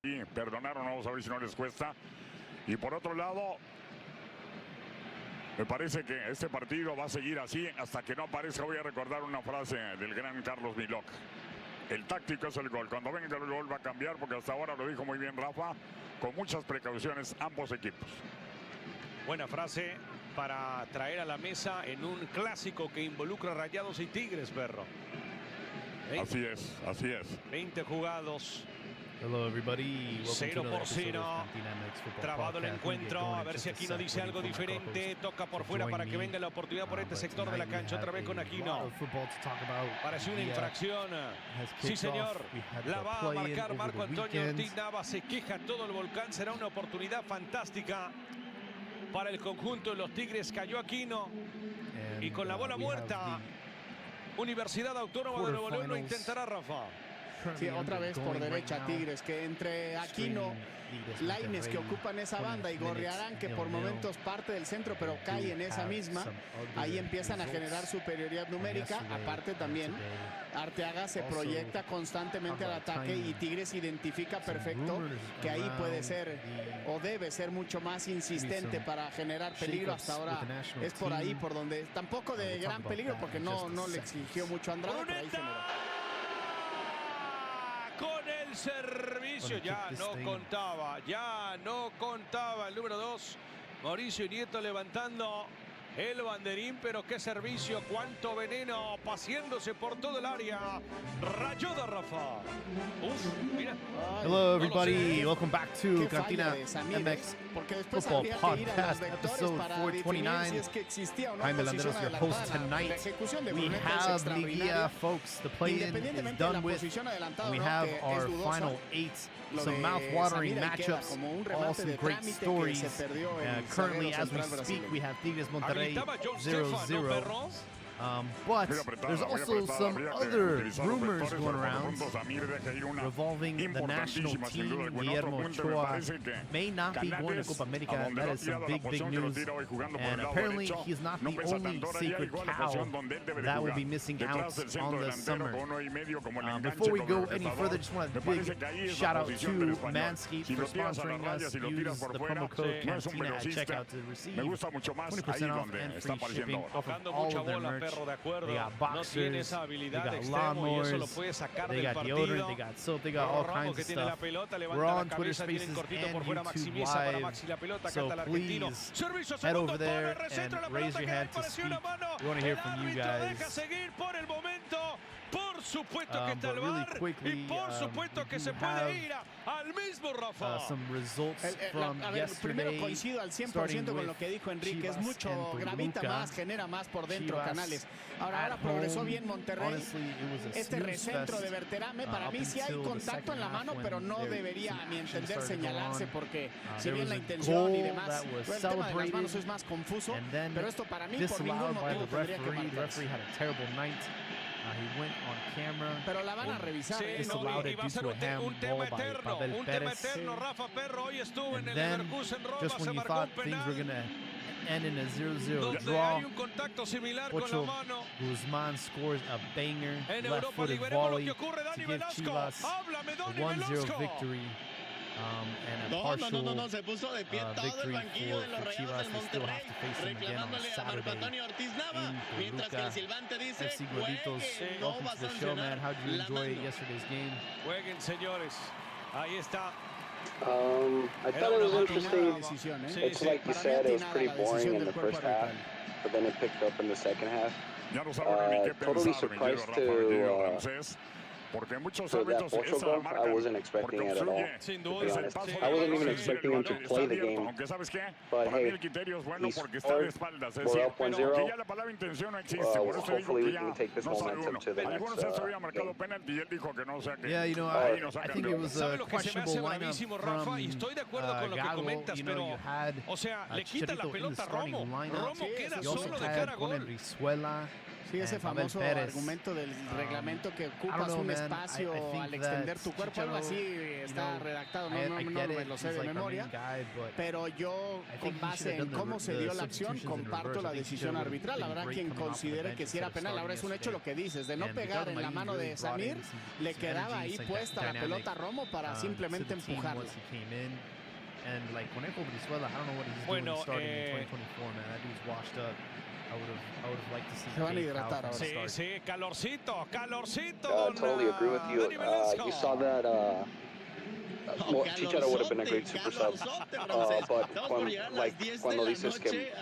Y perdonaron, vamos a ver si no les cuesta. Y por otro lado, me parece que este partido va a seguir así hasta que no aparezca. Voy a recordar una frase del gran Carlos Milok. El táctico es el gol. Cuando venga el gol va a cambiar, porque hasta ahora lo dijo muy bien Rafa, con muchas precauciones ambos equipos. Buena frase para traer a la mesa en un clásico que involucra Rayados y Tigres, perro. Así es, así es. 20 jugados. Hello everybody. 0-0. Trabado el encuentro. A ver si Aquino dice algo diferente. Toca por fuera para que venga la oportunidad por este sector de la cancha. Otra vez con Aquino. Pareció una infracción. Sí, señor. La va a marcar Marco Antonio Ortiz Nava. Se queja todo el volcán. Será una oportunidad fantástica para el conjunto de los Tigres. Cayó Aquino. Y con la bola muerta, Universidad Autónoma de Nuevo León lo intentará, Rafa. Sí, otra vez por derecha Tigres, que entre Aquino, Lainez, que ocupan esa banda, y Gorriarán, que por momentos parte del centro pero cae en esa misma, ahí empiezan a generar superioridad numérica. Aparte también Arteaga se proyecta constantemente al ataque y Tigres identifica perfecto que ahí puede ser o debe ser mucho más insistente para generar peligro. Hasta ahora es por ahí por donde, tampoco de gran peligro porque no le exigió mucho a Andrade, pero ahí generó. Con el servicio, ya no contaba el número 2, Mauricio Nieto, levantando el banderín, pero qué servicio, cuánto veneno paseándose por todo el área. Rayuda, Rafa. Mira. Hello everybody, welcome back to Cantina MX Football Podcast, episode 429. I'm Melanderos, your host tonight. We have Liguilla, folks. The play-in is done with. We have our final 8. Some mouth-watering matchups, all some great stories. Currently, as we speak, we have Tigres Monterrey 0-0. But there's also some other rumors going around revolving the national team. Guillermo Ochoa may not be going to Copa America. That is some big news. And apparently he's not the only sacred cow that will be missing out on the summer. Before we go any further, just want a big shout out to Manscaped for sponsoring us. Use the promo code Cantina at checkout to receive 20% off and free shipping off of all of their merch. Perro, de acuerdo. They got boxers, no tiene esa habilidad they got de extremo y eso lo lawnmowers, puede sacar they del got partido. deodorant, they got soap, they got all kinds of stuff. We're on Twitter Spaces and YouTube Live, so please head over there and raise your hand to speak. We want to hear from you guys. Por supuesto que está el VAR y por supuesto que se puede ir al mismo, Rafa. Some results from primero yesterday. coincido al 100% con lo que dijo Enrique. Es mucho, gravita más, genera más por dentro Canales. Ahora progresó bien Monterrey. Este recentro de Berterame, para mí sí hay contacto en la mano, pero no debería, a mi entender, señalarse, porque si bien la intención y demás, el tema de las manos es más confuso, pero esto para mí por ningún motivo tendría que marcarse. He went on camera. Pero la van a revisar. Sí, y va a ser un tema eterno, Rafa Perro. Hoy estuvo en el Leverkusen Roma, se marcó un penal. End in a 0-0 donde draw. Hay un contacto similar con la mano. Guzmán scores a banger, en Europa. left-footed volley lo que ocurre, Dani to give Velasco. Chivas Háblame, a 1-0 victory. And a partial se puso de pie todo el banquillo de los Rayados del Monterrey, reclamándole a Marco Antonio Ortiz Nava, mientras que el silbante dice, jueguen, no va a sancionar la mano. Jueguen, señores. Ahí está. I thought it was interesting. It's like you said, it was pretty boring in the first half, but then it picked up in the second half. Totally surprised to porque muchos so that Portugal, I wasn't expecting it at all. Sin To duda, be honest, I wasn't even expecting him to play the game. But hey, he scored. We're up 1-0. Hopefully we can take this momentum to the next. Yeah, you know, I think it was a questionable lineup from Gago. You know, you had le quita la pelota a Romo. Romo queda you also solo de had cara a gol. Brizuela. Sí, ese famoso argumento del reglamento que ocupas un espacio al extender tu cuerpo, algo así está redactado, no me lo sé de memoria, pero yo con base en cómo se dio la acción comparto la decisión arbitral. Habrá quien considere que si era penal. Ahora es un hecho lo que dices, de no pegar en la mano de Samir, le quedaba ahí puesta la pelota a Romo para simplemente empujarla. Bueno, se van a hidratar ahora. Sí, calorcito. Totally agree with you. You saw that. Well, Chicharo would have been a great super sub. But cuando dices que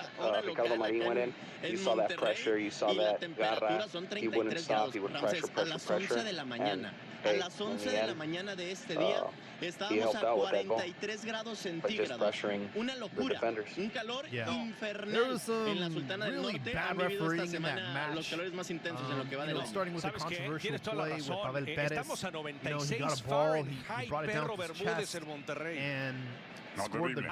Ricardo Marín went in, you saw that pressure, you saw that garra. He wouldn't stop, he would pressure. A las 11 de la mañana de este día estábamos a 43 grados centígrados. Una locura, un calor infernal en la Sultana del Norte. Han vivido esta semana los calores más intensos en lo que va del año. ¿Sabes qué? Tienes toda la razón. Estamos a 96 Fahrenheit, Perro Bermúdez en Monterrey. No, terrible.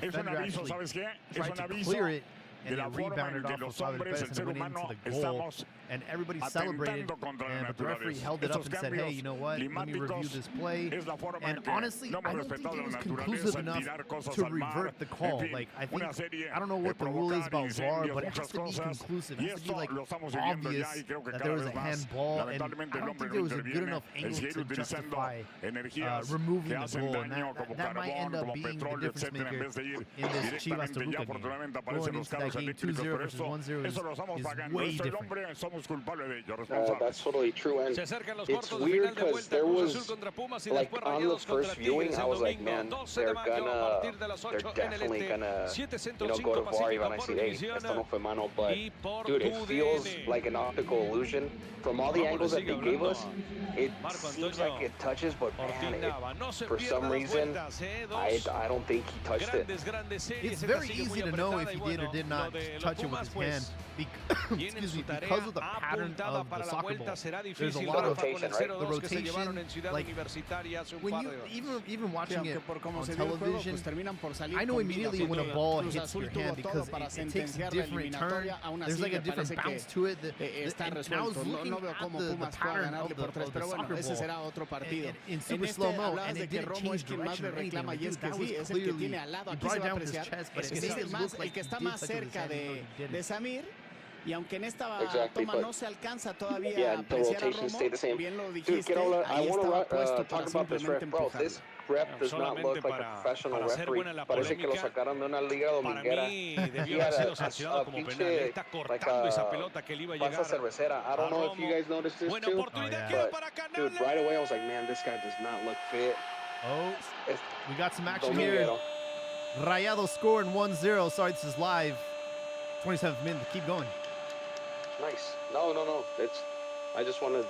Es un aviso, ¿sabes qué? Es un aviso de la forma en que los hombres, el ser humano, estamos atentando contra la naturaleza. Estos cambios climáticos es la forma en que no hemos respetado la naturaleza al tirar cosas al mar. En fin, una serie de provocar incendios, muchas cosas. Y esto lo estamos viviendo ya y creo que cada vez más. Lamentablemente el hombre no interviene. El seguir utilizando energías que hacen daño como carbón, como petróleo, etcétera, en vez de ir directamente ya, afortunadamente aparecen los carros eléctricos, pero eso lo estamos pagando. Eso el hombre somos culpables de ello, responsables. That's totally true, and Se acercan los it's cuartos de weird final de because vuelta, there Cruz Azul was, contra Pumas y like, después on the Rayados contra first viewing, Tigres I el was like, domingo, man, 12 de they're mayo a partir de las 8 en el definitely este, gonna, 705 go to VAR y van a Pacífico decir, por hey, esto no división fue mano, but, y por dude, it tu feels DN. like an optical illusion. From all the angles that they gave us, it Marco seems Antonio like it touches, but man, Ortinava, no se for pierda some las reason, vueltas, I don't think he touched it. grandes series. It's Esta very sigue muy easy to know if apretada he y did or bueno, did lo not de los touch it with Pumas, his pues, hand. tienen su tarea Because of the pattern apuntada of para the la soccer vuelta. ball. Será There's a difícil, lot of Rafa, con el rotation, right? 0-2 que se llevaron en rotation, Ciudad like, Universitaria hace un when par you de horas. even Sí, watching aunque it por cómo on se dio el juego, television, pues terminan por salir I know con vida, immediately when a porque ball Cruz hits Azul your tuvo hand todo because para it takes a sentenciar la different turn. eliminatoria. Aún There's así like a me different parece bounce que to it. está And I resuelto. was looking No veo at cómo the Pumas pueda pattern ganarle of por tres, the pero bueno, soccer ese ball. será otro partido. In super slow mo, hablabas and de it que didn't Romo es change quien más direction le or anything. reclama, y es que That sí, was es el que clearly, tiene al lado. he Aquí brought se it va a down with his apreciar. chest, but Es it que es didn't más look el like que he está did más touch it with his cerca hand, even though he de didn't. Samir. Y aunque en esta Exactly, toma but no se alcanza todavía yeah, a the apreciar a rotation Romo, stayed the same. bien lo Dude, dijiste, I ahí estaba want puesto to para talk about this simplemente ref, bro. empujarlo. This ref does not look like a professional referee. Parece que lo sacaron de una liga Para dominguera. mí debió haber sido sancionado como penal. Está cortando esa pelota que le iba a llegar cervecera. I don't know if you guys noticed this Buena too. oportunidad queda para Dude, Canales. right away I was like, man, this guy does not look fit. Oh, we got some action Dominguero. here. Rayados scoring 1-0. Sorry, this is live. 27th minute. Keep going. Nice. No. I just want to,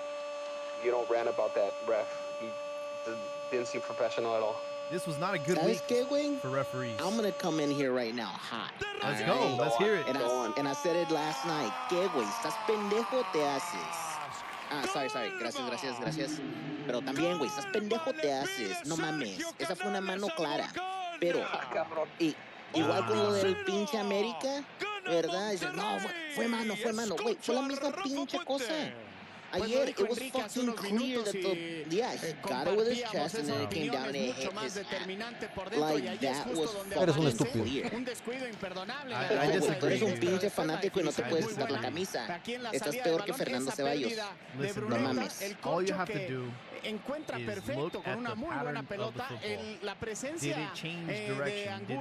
rant about that ref. He didn't seem professional at all. This was not a good week for referees. I'm going to come in here right now hot. Let's go. Let's hear it. And I said it last night. ¿Qué, güey? ¿Estás pendejo te haces? Sorry. Gracias. Pero también, güey, ¿estás pendejo te haces? No mames. Esa fue una mano clara. Pero, igual con lo del pinche América, ¿verdad? Dices, no, fue mano. Güey, fue la misma pinche cosa. Ayer, it was fucking clear that he got it with his chest and then it came down and it hit his hand. Like, that was fucking clear. Tú eres un pinche fanático y no te puedes quitar la camisa. Estás peor que Fernando Ceballos. Listen, no mames. All you have to do encuentra is perfecto look con at una the muy pattern buena of the pelota. football. La presencia Did it change de direction? de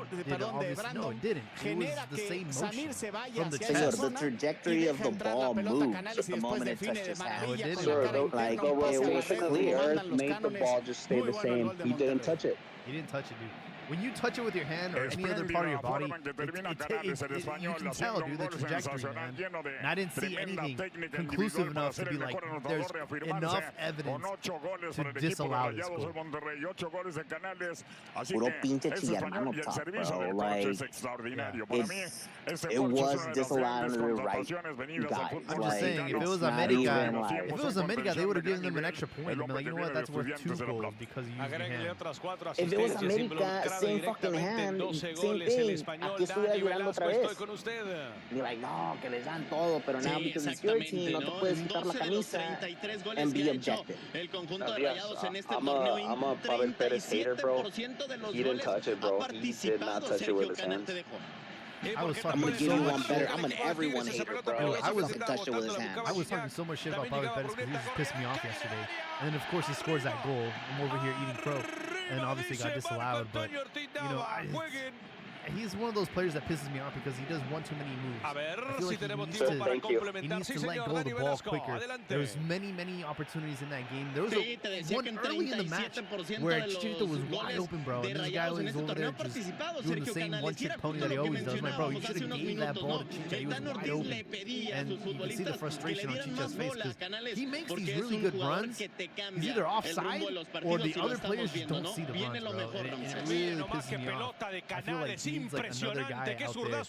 obviously, Brandon no, it didn't. It genera was the same que Samir motion se vaya from the hacia chest. esa The zona trajectory y of deja the entrar ball la pelota a moves Canales y the después moment it define de touches maravilla hand. con la Sure, cara interna, like un the pase a la way red, clear mandan los made the cánones. ball just stay Muy the bueno el same. gol de He didn't Monterrey. touch it. He didn't touch it, dude. When you touch it with your hand or any other part of your body, you can tell, dude, the trajectory, man. And I didn't see anything conclusive enough to be like, there's enough evidence to disallow this goal. Puro pinche chillarmano pop, bro. Like, it was disallowed under the right guys. I'm just saying, if it was America, they would have given them an extra point and been like, you know what, that's worth 2 goals because you used your hand. If it was America, same fucking hand, same thing. Aquí estuve ayudando otra vez. Y like, no, que les dan todo, pero now because it's your team, no te puedes quitar la camisa and be objective. I'm a Pavel Perez hater, bro. He didn't touch it, bro. He did not touch it with his hands. I'm gonna give you one better. I'm an everyone hater, bro. I was touched it with his hands. I was talking so much shit about Pavel Perez because he was just pissing me off yesterday. And then of course he scores that goal. I'm over here eating crow, and obviously got disallowed. But you know, he's one of those players that pisses me off because he does one too many moves. I feel like he needs to let go of the ball quicker. There was many opportunities in that game. There was one early in the match where Chicharito was wide open, bro, and this guy was over there just doing the same one-trick pony that he always does. I'm like, bro, you should have gave that ball to Chicha. He was wide open, and you can see the frustration on Chicha's face because he makes these really good runs. He's either offside or the other players just don't see the runs, bro, and it really pisses me off. I feel like needs like another guy out there that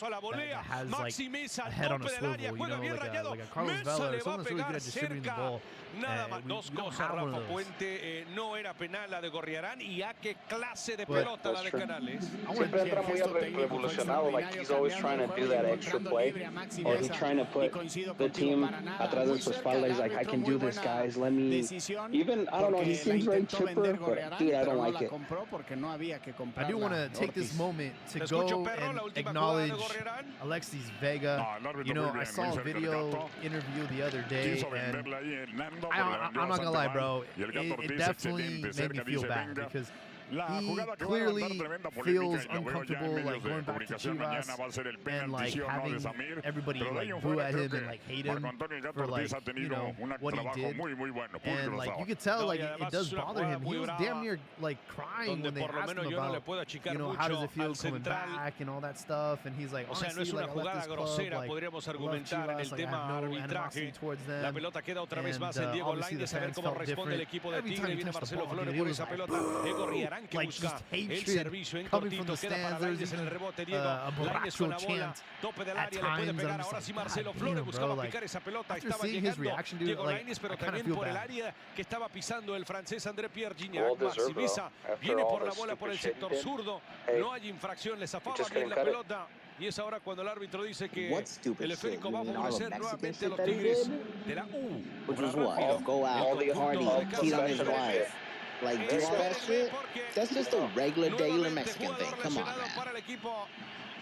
has like a head on a swivel, you know, like a Carlos Vela or someone that's really good at distributing the ball. Nada más, dos cosas, Rafa Puente, no era penal la de Gorriarán y a qué clase de pelota la de Canales. Siempre entra muy revolucionado, like he's always trying to do that extra play, or he's trying to put the team atrás de su espalda. He's like, I can do this, guys, let me, even, I don't know, he seems very chipper, but dude, I don't like it. I do want to take this moment to go and acknowledge Alexis Vega. You know, I saw a video interview the other day, and I'm not gonna lie, bro, it definitely made me feel bad because he clearly feels uncomfortable, like going back to Chivas and like having everybody like boo at him and like hate him for like, you know, what he did. And like you could tell like it does bother him. He was damn near like crying when they asked him about, you know, how does it feel coming back and all that stuff. And he's like, honestly, like I left this club, like love Chivas, like I have no animosity towards them. And obviously the fans felt different. Every time he touched the ball, dude, it was like, boo! Like just hatred coming from the stands. There's even a borracho chant at times, and I'm just like, damn, bro, like, after seeing his reaction, dude, like, I kind of feel bad. Well deserved, bro. After all this stupid shit he did. Hey, just couldn't cut it. Y es ahora cuando el árbitro dice que el esférico va a favorecer nuevamente a los Tigres de la U. Which was what? Go out, party, cheat on his wife. Like, do all that shit? That's just a regular, daily Mexican thing. Come on, man.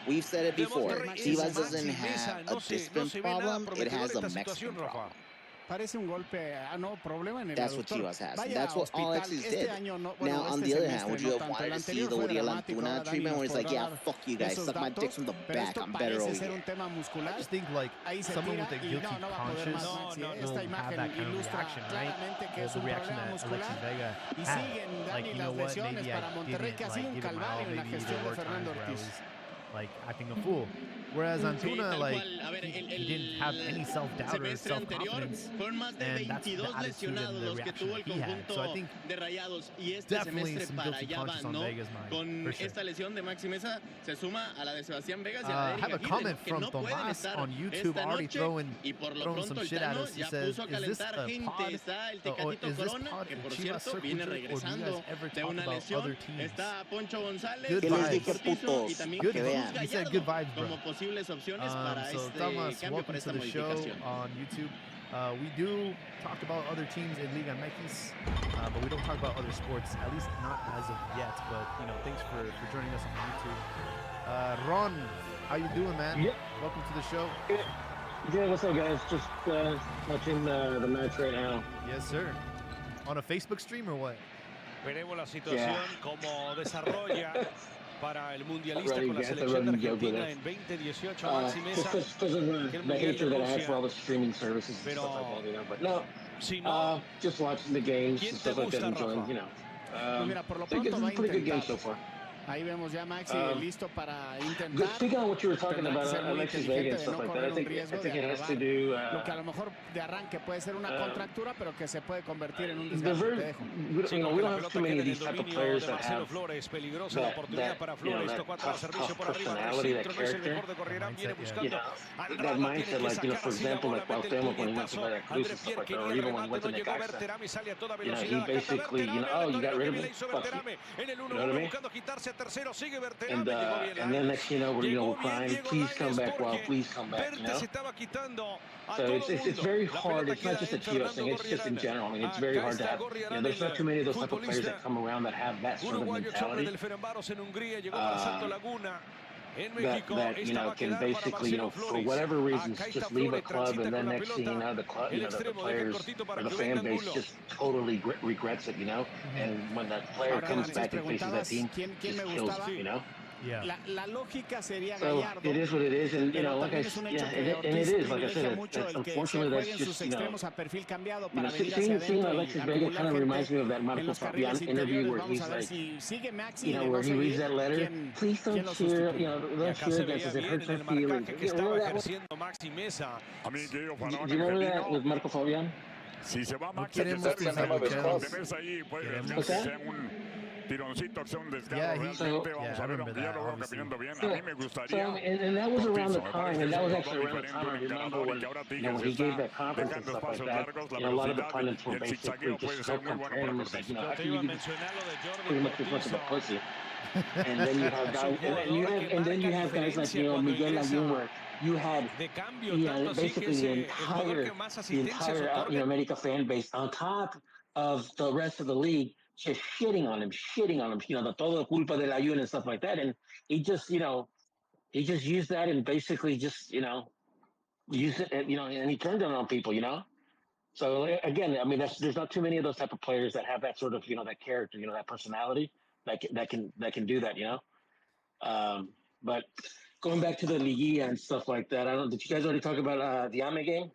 We've said it before. Chivas doesn't have a discipline problem. It has a Mexican problem. Parece un golpe, no problema en el That's what Chivas has. That's what all Alexis did. Now, on the other hand, would you have wanted to see the Uriel Antuna treatment where it's like, yeah, fuck you guys, suck my dicks from the back, I'm better over here? I just think, like, someone with a guilty conscience will have that kind of reaction, right? Well, the reaction that Alexis Vega had. Like, you know what, maybe I didn't, like, give him out, maybe there were times where I was, like, acting a fool. Whereas Antuna, like, he didn't have any self-doubt or self-confidence, and that's the attitude and the reaction that he had. So I think definitely some guilty conscience on Vega's mind, for sure. I have a comment from Tomas on YouTube already throwing some shit at us. He says, is this a pod Chivas circle jerk, or do you guys ever talk about other teams? Good vibes. Good vibes. He said good vibes, bro. So Thomas, welcome to the show on YouTube. We do talk about other teams in Liga MX, but we don't talk about other sports, at least not as of yet. But, you know, thanks for joining us on YouTube. Ron, how you doing, man? Yep. Welcome to the show. Yeah, what's up, guys? Just watching the match right now. Yes, sir. On a Facebook stream or what? Veremos la situación como desarrolla para el mundialista con la selección de Argentina en 2018. Maxi Mesa, just the hatred that I have for all the streaming services and stuff like that, you know. But no, just watching the games and stuff like that, enjoying, you know. It's a pretty good game so far. Ahí vemos ya Maxi listo para intentar. Speaking on what you were talking about, Alexis Vega and stuff like that, I think it has to do. Lo que a lo mejor de arranque puede ser una contractura, pero que se puede convertir en un desgaste. We don't have too many of these type of players that have tough personality, that character. That mindset, like, you know, for example, like Cuauhtémoc when he went to Veracruz and stuff like that, or even when he went to Necaxa, you know, he basically, you know, oh, you got rid of him? Fuck you. You know what I mean? And then next thing you know, we're crying, please come back, please come back, you know? So it's very hard. It's not just a Chivas thing. It's just in general. I mean, it's very hard to have. You know, there's not too many of those type of players that come around that have that sort of mentality. That you know can basically, you know, for whatever reasons just leave a club, and then next thing you know, the club, you know, the players or the fan base just totally regrets it, you know. And when that player comes back and faces that team, just kills it, you know. Yeah. La lógica sería so Gallardo, it is what it is, and you know, like I said, and it is like I said, unfortunately that's just, you know, seeing Alexis Vega kind of reminds me of that Marco Fabian interview where he's like, you know, where he reads that letter, please don't cheer, you know, don't cheer against us, it hurts our feelings. You remember that one? Do you remember that with Marco Fabian? Si se va Max, queremos que que se ahí, pues, que sea un tironcito, que sea un desgarro, realmente, vamos a ver, aunque yo lo veo caminando bien, a mí me gustaría. And that was around the time, and that was actually around the time, I remember when, you know, when he gave that conference and stuff like that, you know, a lot of the pundits were basically just comparing him, like, you know, how can you be pretty much as much of a pussy? And then you have guys, and then you have guys like, you know, Miguel Layún, where you had basically the entire you know, America fan base on top of the rest of the league just shitting on him, you know, the todo culpa de Layún and stuff like that, and he just, you know, he just used that and basically just, you know, used it, you know, and he turned it on people, you know. So again, I mean, there's not too many of those type of players that have that sort of, you know, that character, you know, that personality that can do that, you know. But going back to the Liguilla and stuff like that, I don't know, did you guys already talk about the AME game?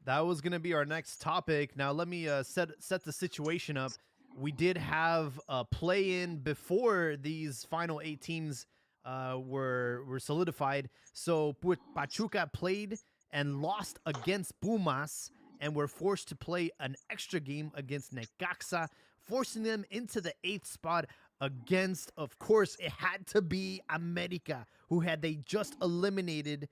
That was going to be our next topic. Now, let me set the situation up. We did have a play-in before these final 8 teams were solidified. So Pachuca played and lost against Pumas and were forced to play an extra game against Necaxa, forcing them into the 8th spot against, of course, it had to be America, who had they just eliminated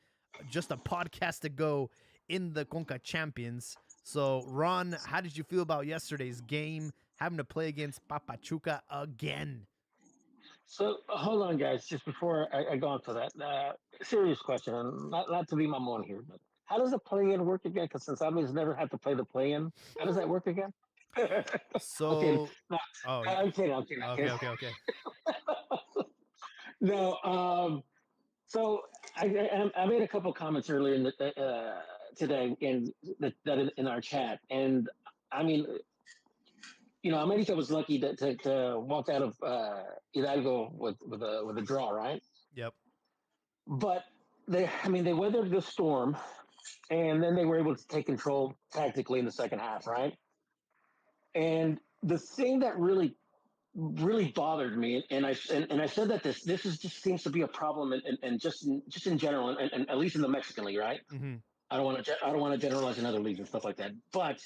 just a podcast ago in the Conca Champions. So, Ron, how did you feel about yesterday's game, having to play against Pachuca again? So, hold on, guys, just before I go on to that, serious question, and not to be mamon here, but how does the play-in work again? Because since I've never had to play the play-in, how does that work again? So, okay, no, oh, I'm kidding. Okay. No, so I made a couple comments earlier in today in our chat, and I mean, you know, America was lucky to walk out of Hidalgo with a draw, right? Yep. But they weathered the storm, and then they were able to take control tactically in the second half, right? And the thing that really bothered me, and I said that this just seems to be a problem, and just in general, and at least in the Mexican league, right? Mm-hmm. I don't want to generalize in other leagues and stuff like that, but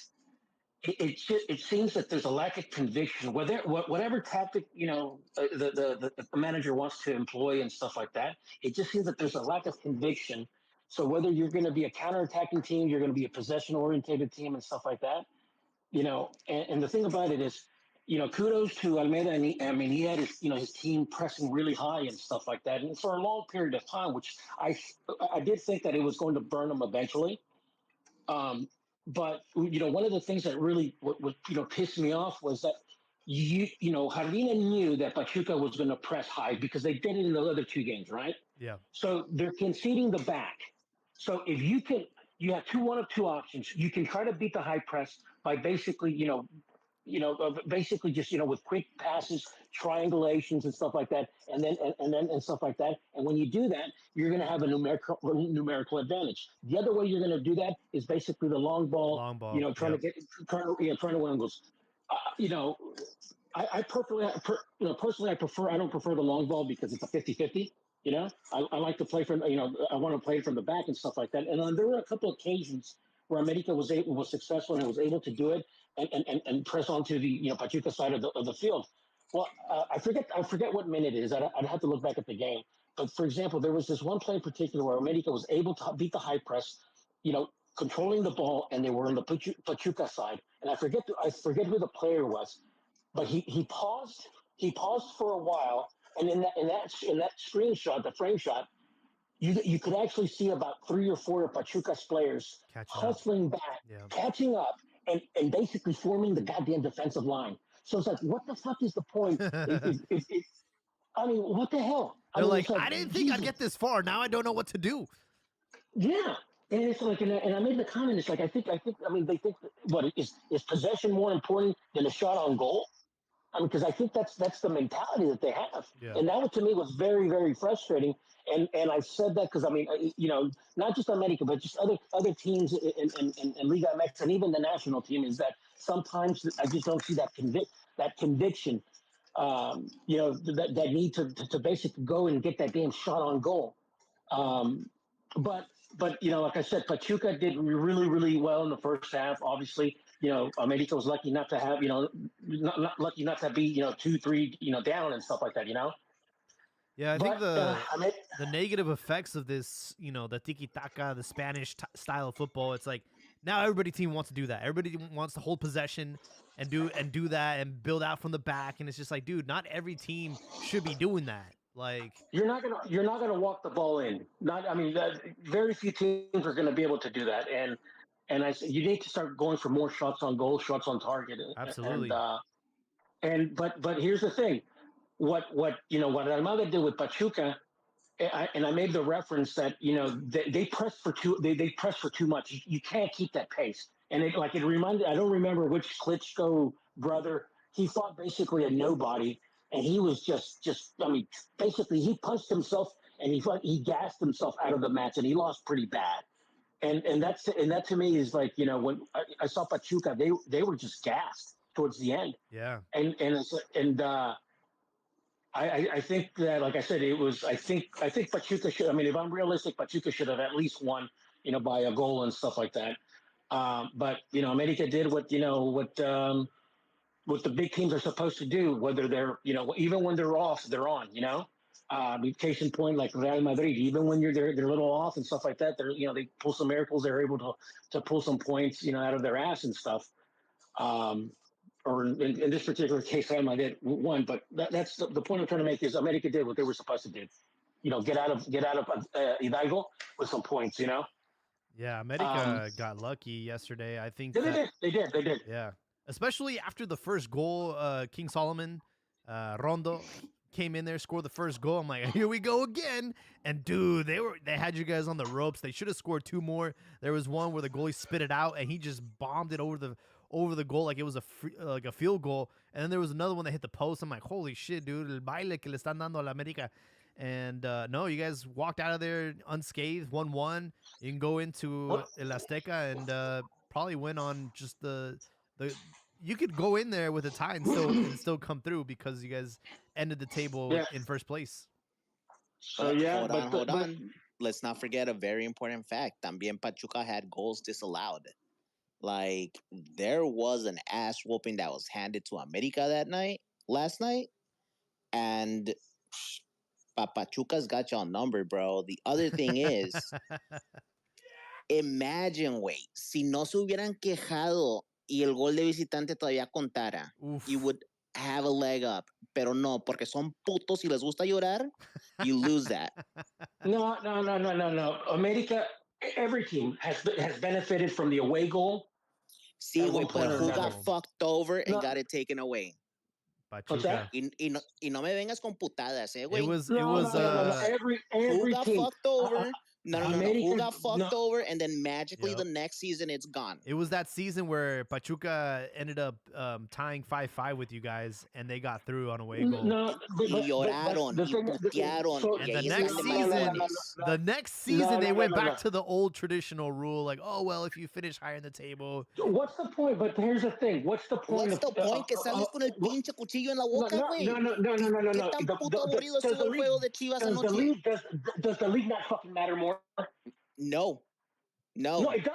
it seems that there's a lack of conviction. Whatever tactic, you know, the manager wants to employ and stuff like that, it just seems that there's a lack of conviction. So whether you're going to be a counterattacking team, you're going to be a possession-oriented team and stuff like that, you know, and the thing about it is, you know, kudos to Almeida. And he had his team pressing really high and stuff like that, and for a long period of time, which I did think that it was going to burn them eventually. But you know, one of the things that really pissed me off was that Jardina knew that Pachuca was going to press high because they did it in the other 2 games, right? Yeah. So they're conceding the back. So if you have one of 2 options. You can try to beat the high press by basically, basically just, with quick passes, triangulations and stuff like that, and stuff like that. And when you do that, you're going to have a numerical advantage. The other way you're going to do that is basically the long ball. Trying to win goals. I personally, I don't prefer the long ball because it's a 50-50. You know, I like to play from, I want to play from the back and stuff like that. And there were a couple of occasions where America was successful and was able to do it and press onto the, Pachuca side of the field. Well, I forget what minute it is. I'd have to look back at the game. But for example, there was this one play in particular where America was able to beat the high press, controlling the ball, and they were on the Pachuca side. And I forget who the player was, but he paused for a while And in that screenshot, the frame shot, you could actually see about 3 or 4 of Pachuca's players hustling back, catching up, and basically forming the goddamn defensive line. So it's like, what the fuck is the point? I mean, what the hell? They're like, I didn't think I'd get this far. Now I don't know what to do. Yeah. And it's like, and I made the comment, it's like, I mean, they think, what, is possession more important than a shot on goal? I mean, because I think that's the mentality that they have. Yeah. And that, to me, was very, very frustrating. And I said that because, I mean, not just America, but just other teams in Liga MX and even the national team, is that sometimes I just don't see that conviction, that need to basically go and get that damn shot on goal. But like I said, Pachuca did really, really well in the first half. Obviously, America was lucky not to have, not lucky not to be, 2-3, down and stuff like that, Yeah, I think the negative effects of this, the tiki-taka, the Spanish style of football, it's like now every team wants to do that. Everybody wants to hold possession and do that and build out from the back. And it's just like, dude, not every team should be doing that. Like, you're not gonna walk the ball in. Very few teams are gonna be able to do that. And I say you need to start going for more shots on goal, shots on target. Absolutely. But here's the thing, what Almada did with Pachuca, and I made the reference that they press for too much. You can't keep that pace. And it reminded, I don't remember which Klitschko brother, he fought basically a nobody. And he was basically he punched himself and he gassed himself out of the match, and he lost pretty bad. And that to me is like, when I saw Pachuca, they were just gassed towards the end. Yeah. I think that, like I said, I think Pachuca should, if I'm realistic, Pachuca should have at least won, by a goal and stuff like that. But America did what the big teams are supposed to do, whether they're, even when they're off, they're on, case in point, like Real Madrid, even when they're a little off and stuff like that, they pull some miracles, they're able to pull some points, out of their ass and stuff. Or in this particular case, Real Madrid won, but that's the point I'm trying to make is America did what they were supposed to do. Get out of Hidalgo with some points, Yeah, America got lucky yesterday. I think they did. Yeah. Especially after the first goal, King Solomon, Rondo came in there, scored the first goal. I'm like, here we go again. And dude, they had you guys on the ropes. They should have scored 2 more. There was one where the goalie spit it out and he just bombed it over the goal like it was a field goal. And then there was another one that hit the post. I'm like, holy shit, dude, el baile que le están dando a la América. And no, you guys walked out of there unscathed, 1-1. You can go into El Azteca and probably win on just the you could go in there with a tie and still come through because you guys ended the table in first place. So hold on. Let's not forget a very important fact. También Pachuca had goals disallowed. Like, there was an ass whooping that was handed to America last night, and Pachuca's got y'all numbered, bro. The other thing is, imagine, wait, si no se hubieran quejado y el gol de visitante todavía contara, you would have a leg up. Pero no, porque son putos y les gusta llorar, you lose that. No. America, every team has benefited from the away goal. Sí, güey, but who got fucked over and got it taken away? Pachuca. Y no me vengas con putadas, güey. It was every who got team. fucked over? No. Who got fucked over, and then magically the next season it's gone. It was that season where Pachuca ended up tying 5-5 with you guys, and they got through on away goal. Y lloraron, y putearon. And the next season they went back to the old traditional rule, like, oh, well, if you finish higher in the table. What's the point? But here's the thing. What's the point? What's the point? Que sales con el pinche cuchillo en la boca, güey. No. ¿Qué tan puto aburrido estuvo el juego de Chivas anoche? Does the league not fucking matter more? No,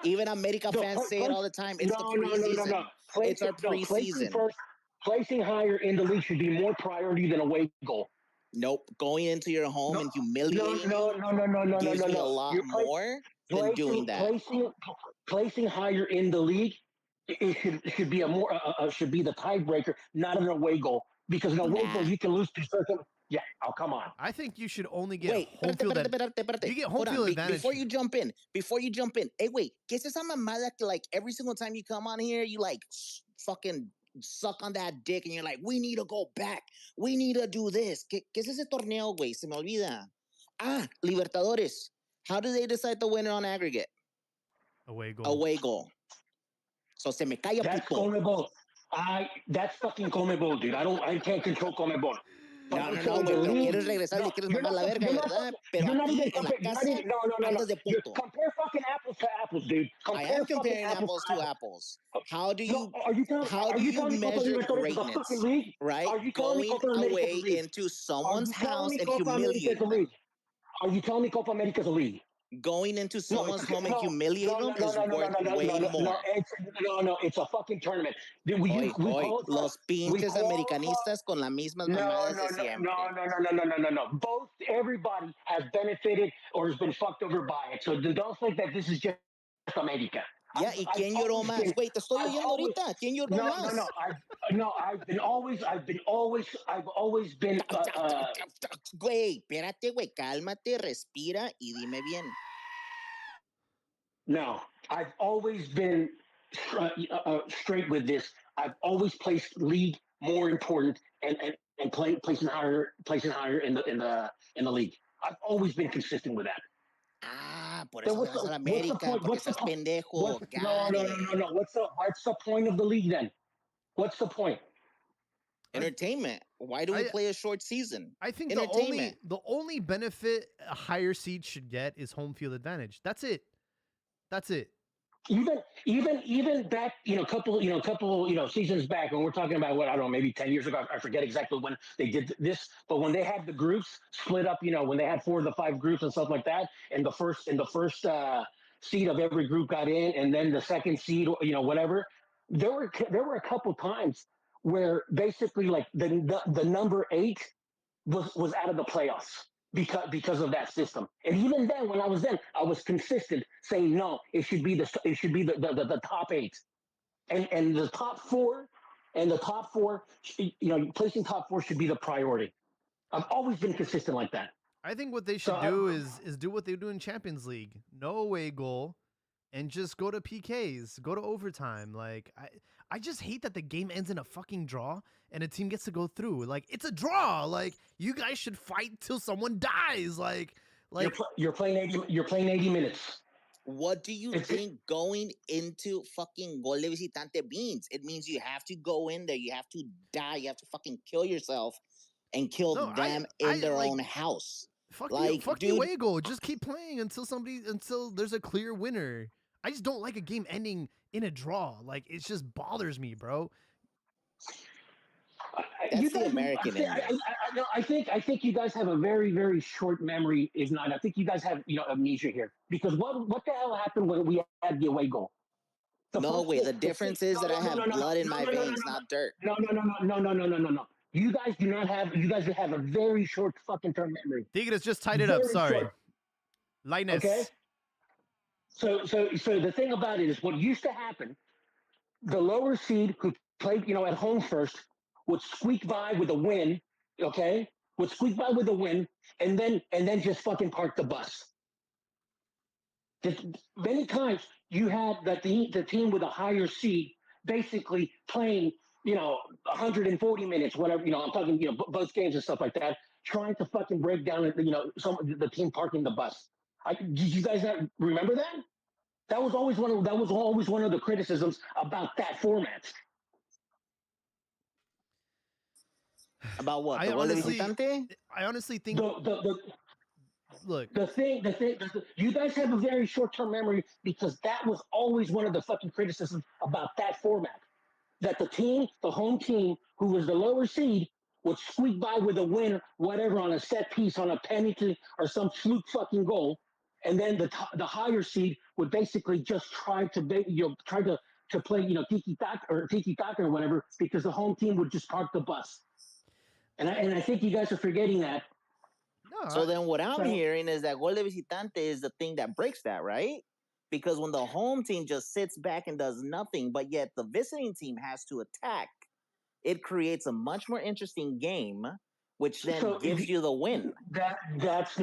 even America fans say it all the time. It's the preseason. No. It's our preseason. Placing higher in the league should be more priority than away goal. Nope. Going into your home and humiliating gives me a lot more than doing that. Placing higher in the league, it should be should be the tiebreaker, not an away goal. Because an away goal you can lose to certain. Yeah, oh, come on. I think you should only get home field advantage. You get home field advantage. Before you jump in. Hey, wait. ¿Qué es esa mamada que, like, every single time you come on here, you, like, fucking suck on that dick and you're like, we need to go back. We need to do this. ¿Qué es ese torneo, güey? Se me olvida. Libertadores. How do they decide the winner on aggregate? Away goal. So se me calla, That's CONMEBOL. That's fucking CONMEBOL, dude. I can't control CONMEBOL. No, güey, pero quieres regresar, le quieres mamar la verga, ¿verdad? Pero aquí en la casa, andas de punto. Compare fucking apples to apples, dude. I am comparing apples to apples. How do you measure greatness, right? Going away into someone's house and humiliating them. Are you telling me Copa America is a league? Going into someone's home and humiliating them is worth way more. No, it's a fucking tournament. Los pinches americanistas con las mismas mamadas de siempre. No. Everybody has benefited or has been fucked over by it. So don't think that this is just America. Yeah, ¿y quién lloró más? Güey, te estoy oyendo ahorita. ¿Quién lloró más? I've always been. Güey, espérate, güey, cálmate, respira y dime bien. No, I've always been straight with this. I've always placed league more important and placing higher in the league. I've always been consistent with that. Por eso vas a la América, porque estás pendejo. No. What's the point of the league then? What's the point? Entertainment. Why do we play a short season? I think the only benefit a higher seed should get is home field advantage. That's it. Even back, couple seasons back when we're talking about what, I don't know, maybe 10 years ago, I forget exactly when they did this, but when they had the groups split up, when they had 4 of the 5 groups and stuff like that, and the first seed of every group got in, and then the second seed, whatever, there were a couple times where basically like the number 8 was out of the playoffs. Because of that system, and even then, when I was consistent, saying no, it should be the top 8, and the top 4, placing top 4 should be the priority. I've always been consistent like that. I think what they should do is do what they do in Champions League, no away goal, and just go to PKs, go to overtime. Like I just hate that the game ends in a fucking draw and a team gets to go through. Like, it's a draw. Like, you guys should fight till someone dies. Like you're playing 80 minutes. What do you think going into fucking gol de visitante means? It means you have to go in there, you have to die, you have to fucking kill yourself and kill them in their own house. Fuck the away goal. Just keep playing until there's a clear winner. I just don't like a game ending in a draw. Like, it just bothers me, bro. That's the American end. I think you guys have a very, very short memory. If not, I think you guys have amnesia here. Because what the hell happened when we had the away goal? The difference is that I have blood in my veins, not dirt. No. You guys have a very short fucking term memory. Tigres just tied it up. Sorry. Linus. Okay. So the thing about it is, what used to happen, the lower seed who played, at home first would squeak by with a win, okay? And then just fucking park the bus. Many times you had that the team with a higher seed basically playing, 140 minutes, whatever, I'm talking, both games and stuff like that, trying to fucking break down, the team parking the bus. Did you guys not remember that? That was always one of the criticisms about that format. About what? I honestly think. Look, the thing. You guys have a very short-term memory because that was always one of the fucking criticisms about that format. That the home team, who was the lower seed, would squeak by with a win, whatever, on a set piece, on a penalty, or some fluke fucking goal. And then the higher seed would basically just try to play tiki taka or whatever, because the home team would just park the bus. And I think you guys are forgetting that. No, so then what I'm hearing is that gol de visitante is the thing that breaks that, right? Because when the home team just sits back and does nothing, but yet the visiting team has to attack, it creates a much more interesting game which then gives you the win. That was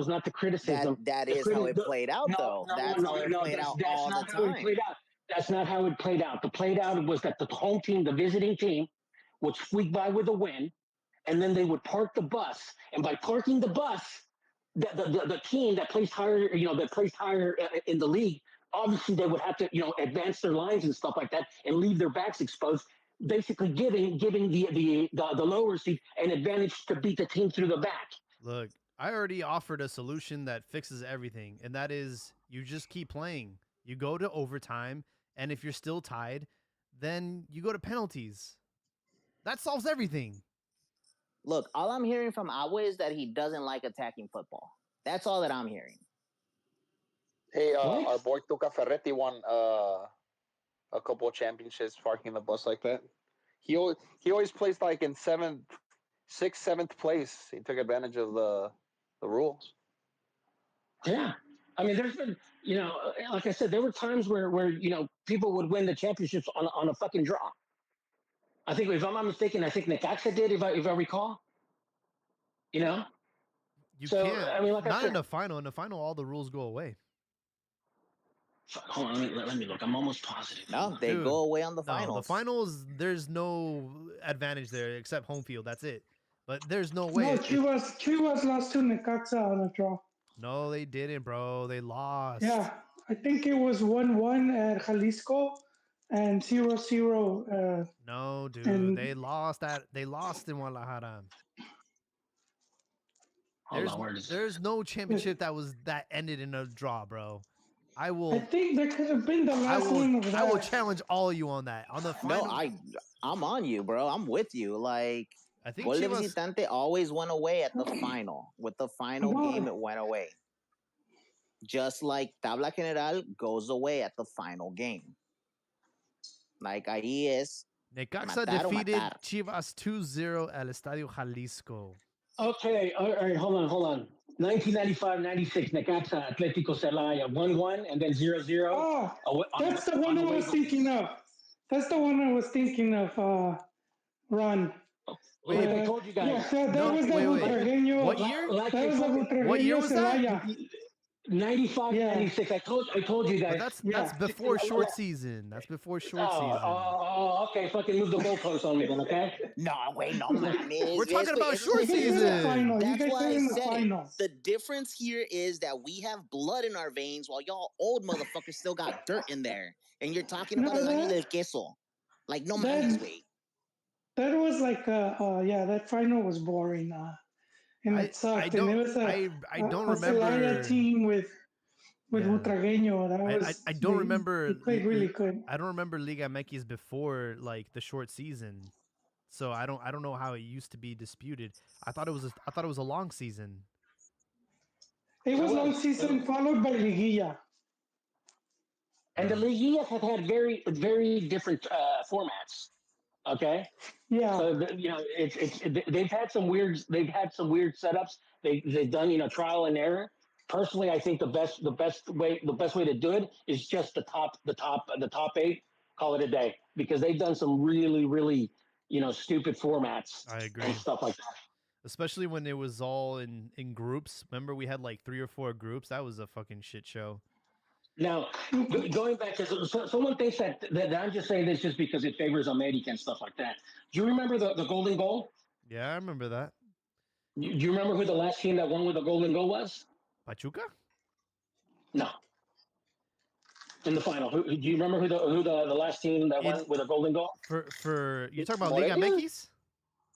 not the criticism. That is how it played out, though. That's how it played out all the time. That's not how it played out. The played out was that the home team, the visiting team, would squeak by with a win, and then they would park the bus. And by parking the bus, the team that placed higher, in the league, obviously they would have to, advance their lines and stuff like that, and leave their backs exposed, basically giving the lower seed an advantage to beat the team through the back. Look, I already offered a solution that fixes everything, and that is you just keep playing. You go to overtime, and if you're still tied, then you go to penalties. That solves everything. Look, all I'm hearing from Awe is that he doesn't like attacking football. That's all that I'm hearing. Hey, our boy Tuca Ferretti won a couple of championships parking the bus like that. He always placed like in 6th, 7th place. He took advantage of the rules. Yeah. I mean, there's been, like I said, there were times where people would win the championships on a fucking draw. I think, if I'm not mistaken, Necaxa did, if I recall. You can't. I mean, like not in the final. In the final, all the rules go away. Hold on, let me look. I'm almost positive. No, they go away on the finals. The finals, there's no advantage there except home field. That's it. But there's no way. No, Chivas lost to Necaxa on a draw. No, they didn't, bro. They lost. Yeah, I think it was 1-1 at Jalisco and 0-0. No, dude, they lost in Guadalajara. There's no championship that ended in a draw, bro. I think that could have been the last one of that. I will challenge all of you on that. On the final. No, I'm on you, bro. I'm with you. Like, I think Gol de Visitante always went away at the final. With the final game, it went away. Just like Tabla General goes away at the final game. Like, ahí es. Necaxa defeated Chivas 2-0 at Estadio Jalisco. Okay, all right, hold on. 1995-96, Necaxa Atlético Celaya 1-1 and then 0-0. Oh, that's the one I was thinking of. That's the one I was thinking of, Ron. Wait, I told you guys. Yeah, that was the Butragueño. What year? What year was that? 95-96. I told you guys. But that's before short season. That's before short season. Oh, okay. Fucking move the goalposts on me then, okay? No, wait, no, man. We're talking about short season. That's why I said it. The difference here is that we have blood in our veins while y'all old motherfuckers still got dirt in there. And you're talking about el año del queso. Like, no mames, wait. That was like, that final was boring. And it sucked. I don't remember. Celaya team with Butragueño. That was. I don't remember. He played really good. I don't remember Liga MX before like the short season, so I don't know how it used to be disputed. I thought it was a long season. It was long season followed by Liguilla. And the Liguillas have had very, very different formats. Okay. Yeah. So they've had some weird setups. They've done trial and error. Personally, I think the best way to do it is just the top 8. Call it a day, because they've done some really, really stupid formats. I agree. And stuff like that. Especially when it was all in groups. Remember, we had like 3 or 4 groups. That was a fucking shit show. Now, going back to someone thinks that I'm just saying this just because it favors America and stuff like that. Do you remember the golden goal? Yeah, I remember that. Do you remember who the last team that won with the golden goal was? Pachuca? No. In the final, do you remember who the last team that won with a golden goal? For you're talking about Liga MX?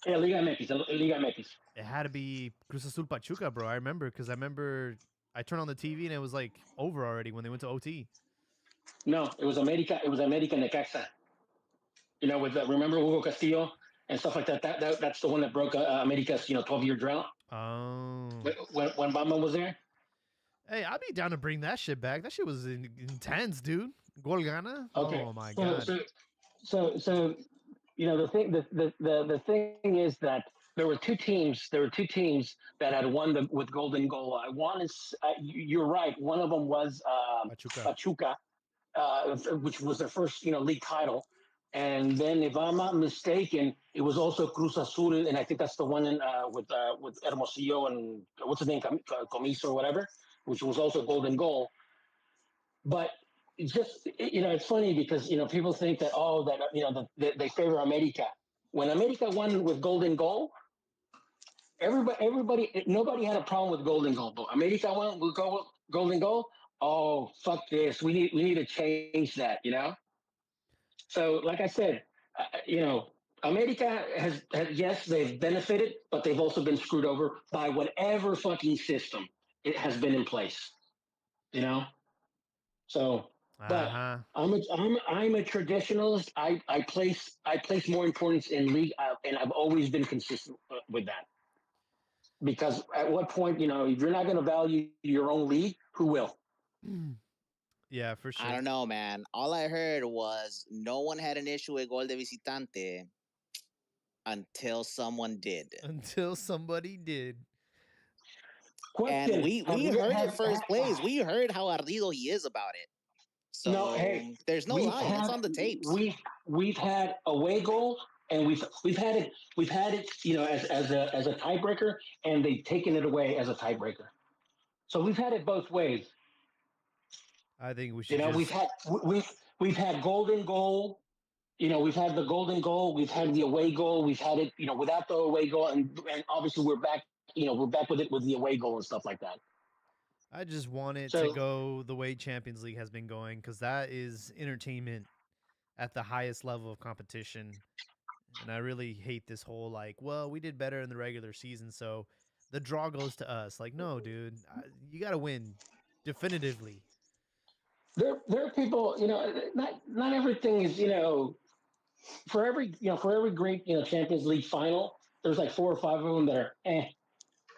Yeah, Liga MX. It had to be Cruz Azul Pachuca, bro. I remember I turned on the TV and it was like over already when they went to OT. No, it was America. It was America Necaxa. With remember Hugo Castillo and stuff like that. That's the one that broke America's 12-year drought. Oh. When Bamba was there. Hey, I'd be down to bring that shit back. That shit was intense, dude. Gol Gana. Okay. Oh my god. So the thing is that there were two teams that had won with golden goal. You're right. One of them was Pachuca, which was their first league title, And then, if I'm not mistaken, it was also Cruz Azul, and I think that's the one with Hermosillo and what's his name, Comiso or whatever, which was also golden goal. But it's just, it's funny because people think that they favor America. When America won with golden goal, nobody had a problem with golden goal. But America won with golden goal. Oh, fuck this! We need to change that. So, like I said, America has yes, they've benefited, but they've also been screwed over by whatever fucking system it has been in place. So, but I'm a traditionalist. I place more importance in league, and I've always been consistent with that. Because at what point, if you're not going to value your own league, who will? Yeah, for sure. I don't know, man. All I heard was no one had an issue with gol de visitante until someone did. Until somebody did. Question. And we heard it first place. We heard how ardido he is about it. So no, hey, there's no lie. It's on the tapes. We've had away goals, and we've had it as a tiebreaker, and they've taken it away as a tiebreaker. So we've had it both ways. I think we should. We've had golden goal. We've had the golden goal. We've had the away goal. We've had it without the away goal, and obviously we're back. We're back with it with the away goal and stuff like that. I just want it to go the way Champions League has been going, because that is entertainment at the highest level of competition. And I really hate this whole we did better in the regular season, so the draw goes to us. No, dude, you got to win definitively. There are people, not everything is, for every great, Champions League final, there's 4 or 5 of them that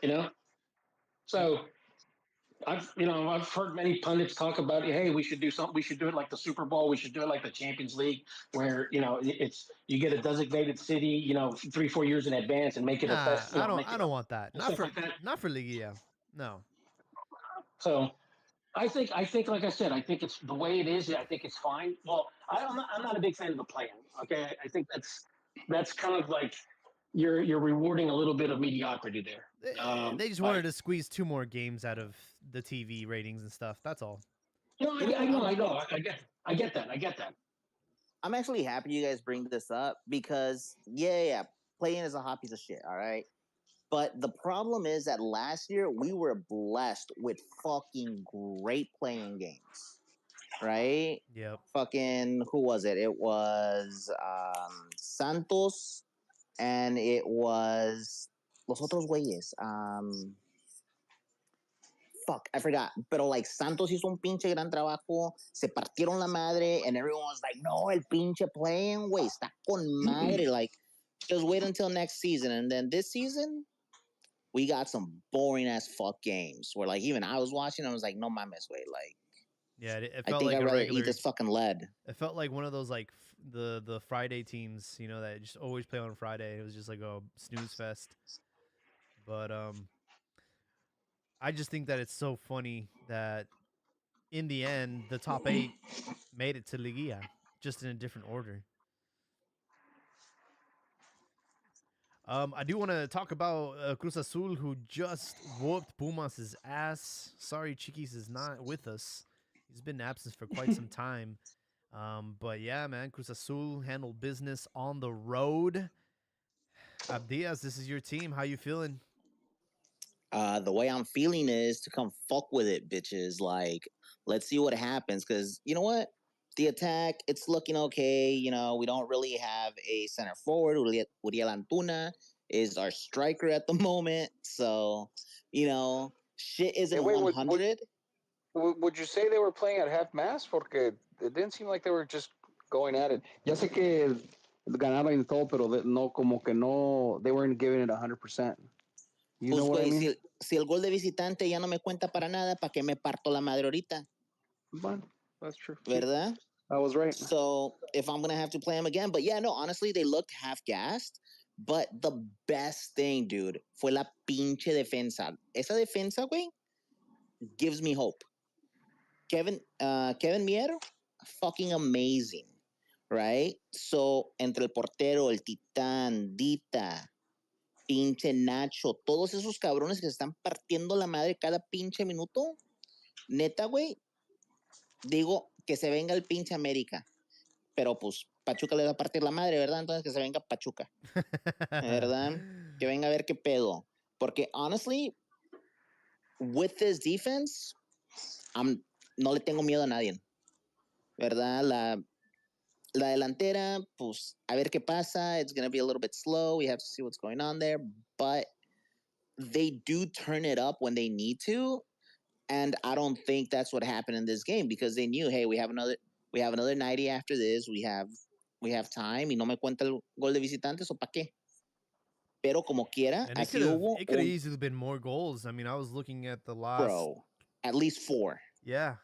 are So I've heard many pundits talk about, hey, we should do something. We should do it like the Super Bowl. We should do it like the Champions League, where you get a designated city, 3-4 years in advance, and make it a fest. I don't want that. Not for Liguilla. No. So I think, like I said, I think it's the way it is. I think it's fine. Well, I'm not a big fan of the play-in. Okay, I think that's kind of like you're rewarding a little bit of mediocrity there. They just wanted to squeeze 2 more games out of the TV ratings and stuff. That's all. I know. I get that. I'm actually happy you guys bring this up because play-in is a hot piece of shit. All right. But the problem is that last year we were blessed with fucking great playing games, right? Yep. Fucking, who was it? It was Santos, and it was los otros güeyes. Fuck, I forgot. Pero Santos hizo un pinche gran trabajo, se partieron la madre, and everyone was like, no, el pinche playing, güey, está con madre. Just wait until next season. And then this season, we got some boring as fuck games where even I was watching, I was like, no mames, wait, yeah, it felt I'd rather eat this fucking lead. It felt like one of those the Friday teams, that just always play on Friday. It was just like a snooze fest. But I just think that it's so funny that in the end the top 8 made it to Liguilla, just in a different order. I do want to talk about Cruz Azul, who just whooped Pumas' ass. Sorry, Chiquis is not with us. He's been absent for quite some time. But yeah, man, Cruz Azul handled business on the road. Abdias, this is your team. How you feeling? The way I'm feeling is to come fuck with it, bitches. Let's see what happens. Because you know what? The attack, it's looking okay. We don't really have a center forward. Uriel Antuna is our striker at the moment. So, shit isn't 100. Would you say they were playing at half-mast? Porque it didn't seem like they were just going at it. Ya sé que ganaron y todo, pero no, como que no, they weren't giving it 100%. You know what I mean? Si el gol de visitante ya no me cuenta para nada, ¿para qué me parto la madre ahorita? Bueno, that's true. ¿Verdad? I was right. So if I'm going to have to play them again. But yeah, no, honestly, they looked half-gassed. But the best thing, dude, fue la pinche defensa. Esa defensa, güey, gives me hope. Kevin Mier, fucking amazing. right? So, entre el portero, el Titán, Dita, pinche Nacho, todos esos cabrones que se están partiendo la madre cada pinche minuto, neta, güey, digo que se venga el pinche América. Pero pues Pachuca le va a partir la madre, ¿verdad? Entonces que se venga Pachuca, ¿verdad? Que venga a ver qué pedo. Porque, honestly, with this defense, no le tengo miedo a nadie, ¿verdad? La delantera, pues, a ver qué pasa. It's going to be a little bit slow. We have to see what's going on there. But they do turn it up when they need to. And I don't think that's what happened in this game because they knew, hey, we have another 90 after this. We have time. Y no me cuenta el gol de visitantes o pa' qué. Pero como quiera, and aquí it could have easily been more goals. I mean, I was looking at the last. Bro, at least 4. Yeah.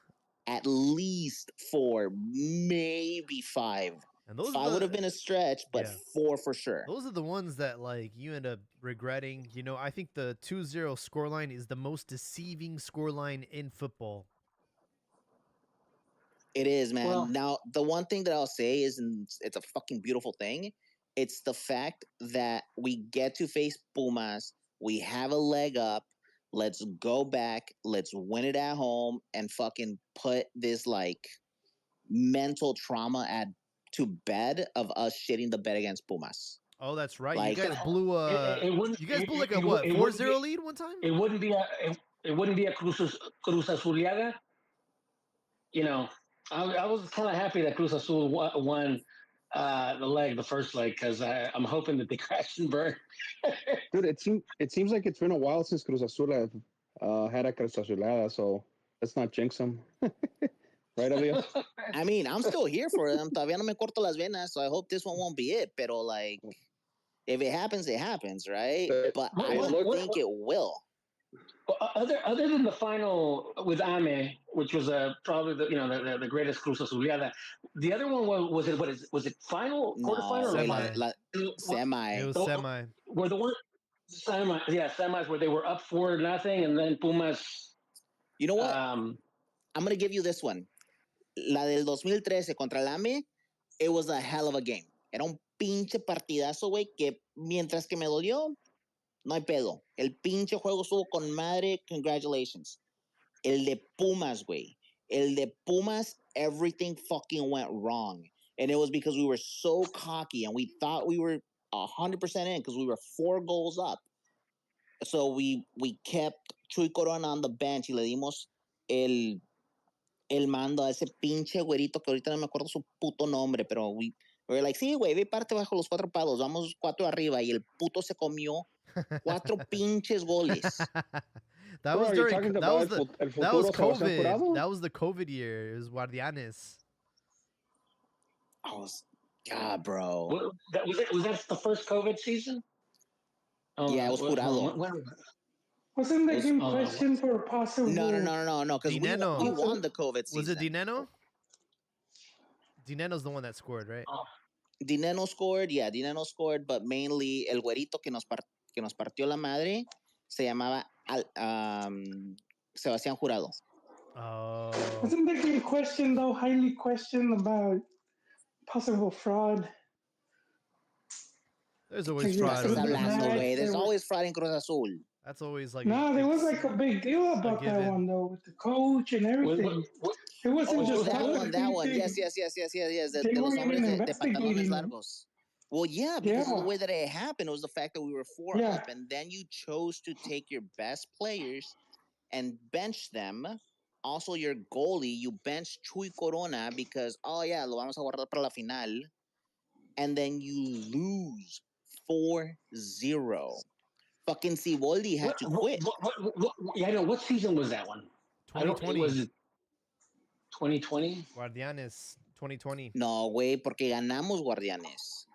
At least 4, maybe 5. And those 5 would have been a stretch, but 4 for sure. Those are the ones that like you end up regretting. You know, I think the 2-0 scoreline is the most deceiving scoreline in football. It is, man. Well, now, the one thing that I'll say is, and it's a fucking beautiful thing, it's the fact that we get to face Pumas. We have a leg up. Let's go back. Let's win it at home and fucking put this like mental trauma to bed of us shitting the bed against Pumas. Oh, that's right. Like, you guys blew like a what 4-0 lead one time? It wouldn't be a Cruz Azuliaga. You know, I was kind of happy that Cruz Azul won the first leg, because I'm hoping that they crash and burn. Dude, it seems like it's been a while since Cruz Azul had a Cruz Azulada, so let's not jinx them. Right, Elio? I mean, I'm still here for them. Todavía no me corto las venas, so I hope this one won't be it. Pero, like, if it happens, it happens, right? But I don't think it will. Other than the final with Ame, which was probably the greatest Cruz Azuliada, the other one was it final, quarterfinal? Semi. It was semi. Were the one semis where they were up 4-0, and then Pumas. You know what? I'm gonna give you this one. La del 2013 contra el AME, it was a hell of a game. Era un pinche partidazo, güey, que mientras que me dolió, no hay pedo. El pinche juego estuvo con madre. Congratulations. El de Pumas, güey. El de Pumas, everything fucking went wrong. And it was because we were so cocky and we thought we were 100% in because we were 4 goals up. So we kept Chuy Corona on the bench y le dimos el mando a ese pinche güerito que ahorita no me acuerdo su puto nombre, pero we were like, sí, güey, ve parte bajo los 4 palos, vamos 4 arriba, y el puto se comió 4 pinches goles. That was COVID. That was the COVID year. It was Guardianes. God, bro. Was that the first COVID season? Yeah, it was Jurado. Wasn't the game question for a possible? No. Because we won the COVID season. Was it Dineno? Dineno's the one that scored, right? Dineno scored, yeah. Dineno scored, but mainly el güerito que nos partió la madre se llamaba Sebastián Jurado. Oh. Wasn't the game question though highly questioned about possible fraud? There's always fraud. There's always fraud in Cruz Azul. That's always like. No, there was like a big deal about that one though, with the coach and everything. It wasn't just that one. Yes. De los hombres de pantalones largos. Well, yeah, because of the way that it happened, it was the fact that we were 4 up, and then you chose to take your best players and bench them. Also, your goalie, you benched Chuy Corona because, lo vamos a guardar para la final. And then you lose 4-0. Fucking Siboldi had to quit. What season was that one? 2020. Was it 2020? Guardianes 2020. No, güey, porque ganamos Guardianes.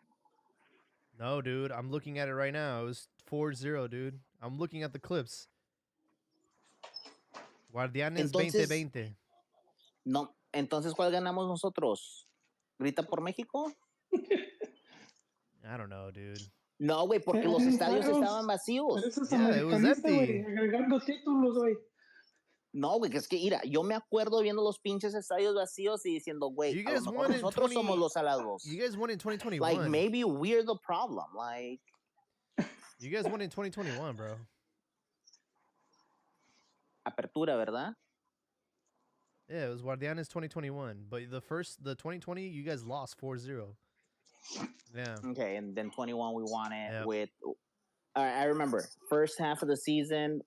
No, dude. I'm looking at it right now. It was 4-0, dude. I'm looking at the clips. Guardianes 2020. No, entonces, ¿cuál ganamos nosotros? ¿Grita por México? I don't know, dude. No, güey, porque los estadios estaban vacíos. Yeah, it was empty. Agregando títulos, güey. No, güey, que es que, mira, yo me acuerdo viendo los pinches estadios vacíos y diciendo, güey, a lo mejor nosotros somos los salados. You guys won in 2021. Like, maybe we're the problem. Like, you guys won in 2021, bro. Apertura, ¿verdad? Yeah, it was Guardianes 2021. But the 2020, you guys lost 4-0. Yeah. Okay, and then 21 we won it with... I remember, first half of the season,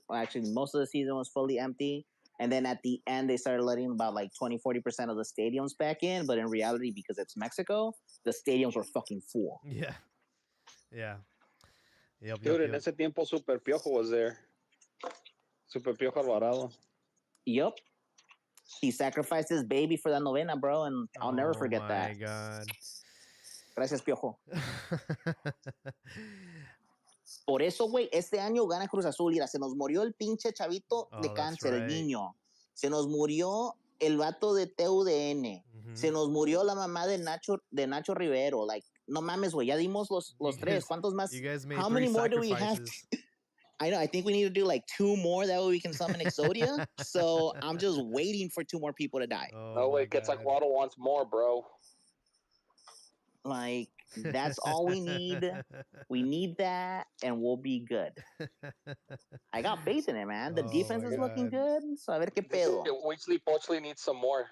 actually, most of the season was fully empty. And then at the end, they started letting about like 20-40% of the stadiums back in. But in reality, because it's Mexico, the stadiums were fucking full. Yeah. Yeah. Dude, en ese tiempo Super Piojo was there. Super Piojo Alvarado. Yep. He sacrificed his baby for that novena, bro, and I'll never forget that. Oh, my God. Gracias, Piojo. Por eso, güey, este año gana Cruz Azul. Mira, se nos murió el pinche chavito de cáncer, el niño. Se nos murió el vato de TUDN. Se nos murió la mamá de Nacho Rivero. Like, no mames, güey, ya dimos los tres. ¿Cuántos más? How many more do we have? I know, I think we need to do like 2 more. That way we can summon Exodia. So I'm just waiting for 2 more people to die. No way, Quetzalcoatl wants more, bro. Like, that's all we need. We need that, and we'll be good. I got faith in it, man. The defense is looking good, so a ver qué pedo. Weasley Pochley needs some more.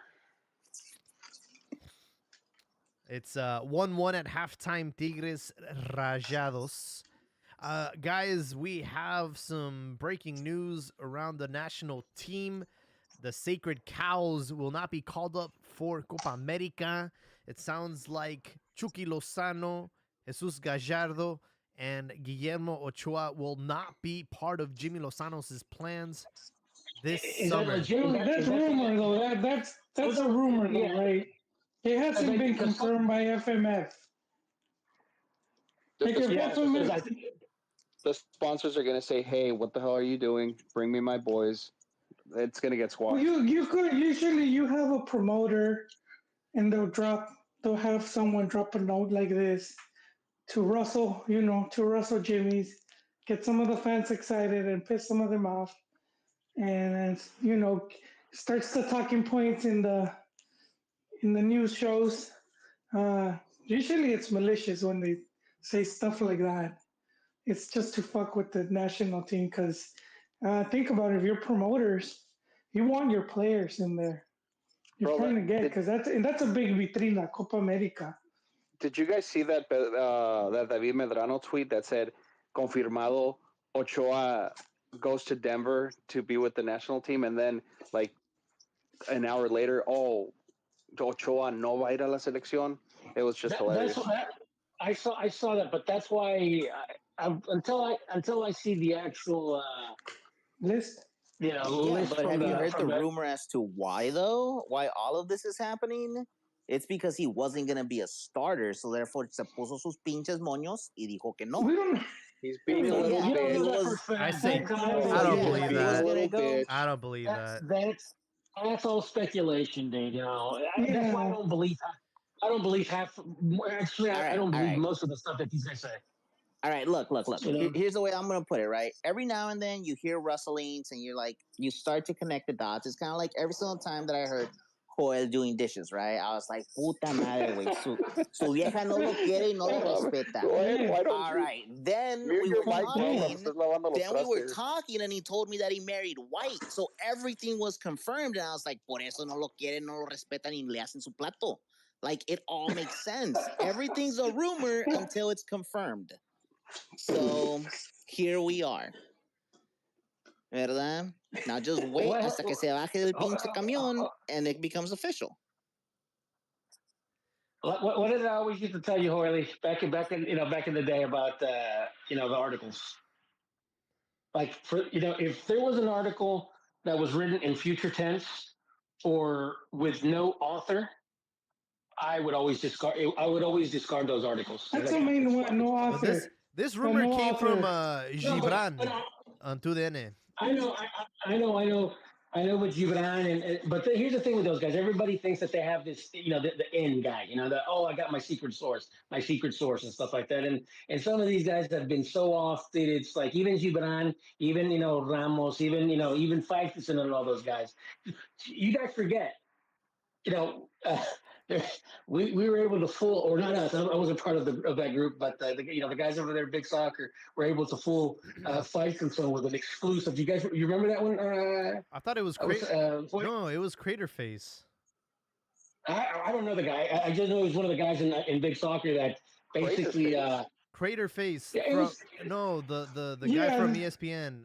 It's 1-1 at halftime, Tigres Rayados. Guys, we have some breaking news around the national team. The Sacred Cows will not be called up for Copa America. It sounds like Chucky Lozano, Jesus Gallardo, and Guillermo Ochoa will not be part of Jimmy Lozano's plans this summer. That's rumor, though. That's a rumor, though, right? It hasn't been confirmed by FMF. The sponsors are going to say, hey, what the hell are you doing? Bring me my boys. It's going to get squashed. Usually you have a promoter and they'll have someone drop a note like this to Russell Jimmy's, get some of the fans excited and piss some of them off. And, starts the talking points in the news shows. Usually it's malicious when they say stuff like that. It's just to fuck with the national team because think about it, if you're promoters, you want your players in there. You're trying to get, because that's a big vitrina, Copa America. Did you guys see that David Medrano tweet that said, confirmado, Ochoa goes to Denver to be with the national team, and then like an hour later, Ochoa no va a ir a la selección? It was just hilarious. I saw that, but that's why until I see the actual list. List but have you heard the rumor as to why, though? Why all of this is happening? It's because he wasn't going to be a starter, so therefore se puso sus pinches moños y dijo que no. He's being a little bitch. I don't believe that. I don't believe that. That's all speculation, Dave. That's why I don't believe half. Actually, I don't believe most of the stuff that these guys say. All right, look. Here's the way I'm going to put it, right? Every now and then you hear rustlings and you start to connect the dots. It's kind of like every single time that I heard Joel doing dishes, right? I was like, puta madre, güey. Su vieja no lo quiere y no lo respeta. All right, then we were talking and he told me that he married white. So everything was confirmed and I was like, por eso no lo quieren, no lo respetan y le hacen su plato. Like, it all makes sense. Everything's a rumor until it's confirmed. So here we are. ¿Verdad? Now just wait hasta que se baje del pinche camión and it becomes official. What did I always used to tell you, Horley, back in the day about the articles? Like, if there was an article that was written in future tense or with no author, I would always discard those articles. That's the main one, no author. This rumor came from Gibran on TUDN. I know. I know with Gibran, but here's the thing with those guys. Everybody thinks that they have this, the end guy. I got my secret source, and stuff like that. And some of these guys have been so off that it's like even Gibran, even Ramos, even Faitelson and all those guys. You guys forget, you know. We were able to fool, or not us. I wasn't part of that group, but the guys over there, Big Soccer, were able to fool Faitelson with an exclusive. You remember that one? I thought it was no, it was Craterface. I don't know the guy. I just know he was one of the guys in Big Soccer that basically Craterface. Yeah, the guy from ESPN.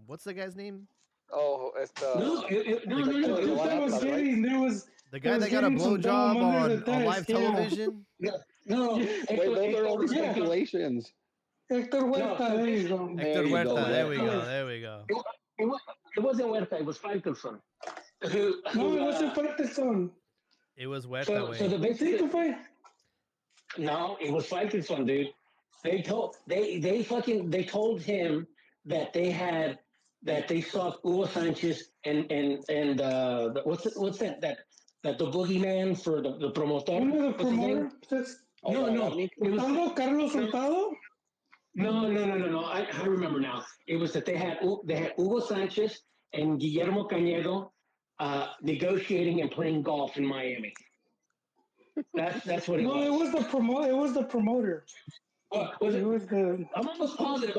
What's the guy's name? Oh, no. There was the guy that got a blowjob on live television. No, wait, those are all the speculations. Hector Huerta, there you go. Hector Huerta, there we go. It wasn't Huerta, it was Faitelson. No, it wasn't Faitelson. It was Huerta. No, it was Faitelson, dude. They told him that they saw Hugo Sanchez and what's that the boogeyman for the promoter. The promoter? No. It was Carlos Hurtado? No. I remember now. It was that they had Hugo Sanchez and Guillermo Cañedo negotiating and playing golf in Miami. That's what it was. No, it was the promoter. What was it? I'm almost positive.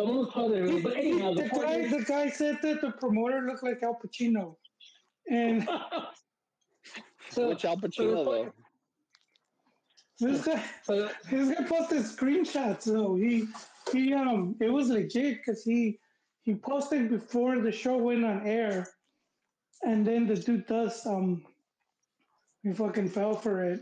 But anyhow, the guy said that the promoter looked like Al Pacino, and which Al Pacino though? This guy posted screenshots though. He it was legit because he posted before the show went on air, and then the dude does he fucking fell for it.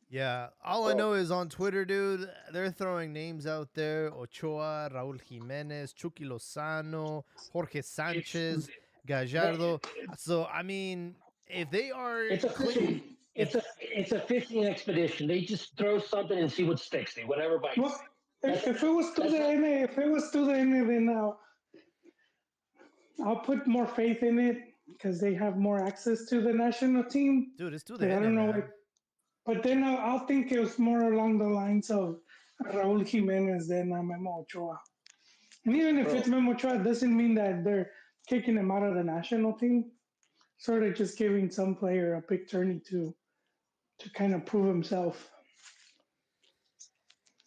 Yeah, all I know is on Twitter, dude, they're throwing names out there: Ochoa, Raúl Jiménez, Chucky Lozano, Jorge Sanchez, Gallardo. So I mean, if they are, it's a fishing expedition. They just throw something and see what sticks. Whatever bites. Well, if it was to the end, then I'll put more faith in it because they have more access to the national team. Dude, it's to the end. I don't know. But then I'll think it was more along the lines of Raúl Jiménez than Memo Ochoa. And even if it's Memo Ochoa, it doesn't mean that they're kicking him out of the national team. Sort of just giving some player a big tourney to kind of prove himself.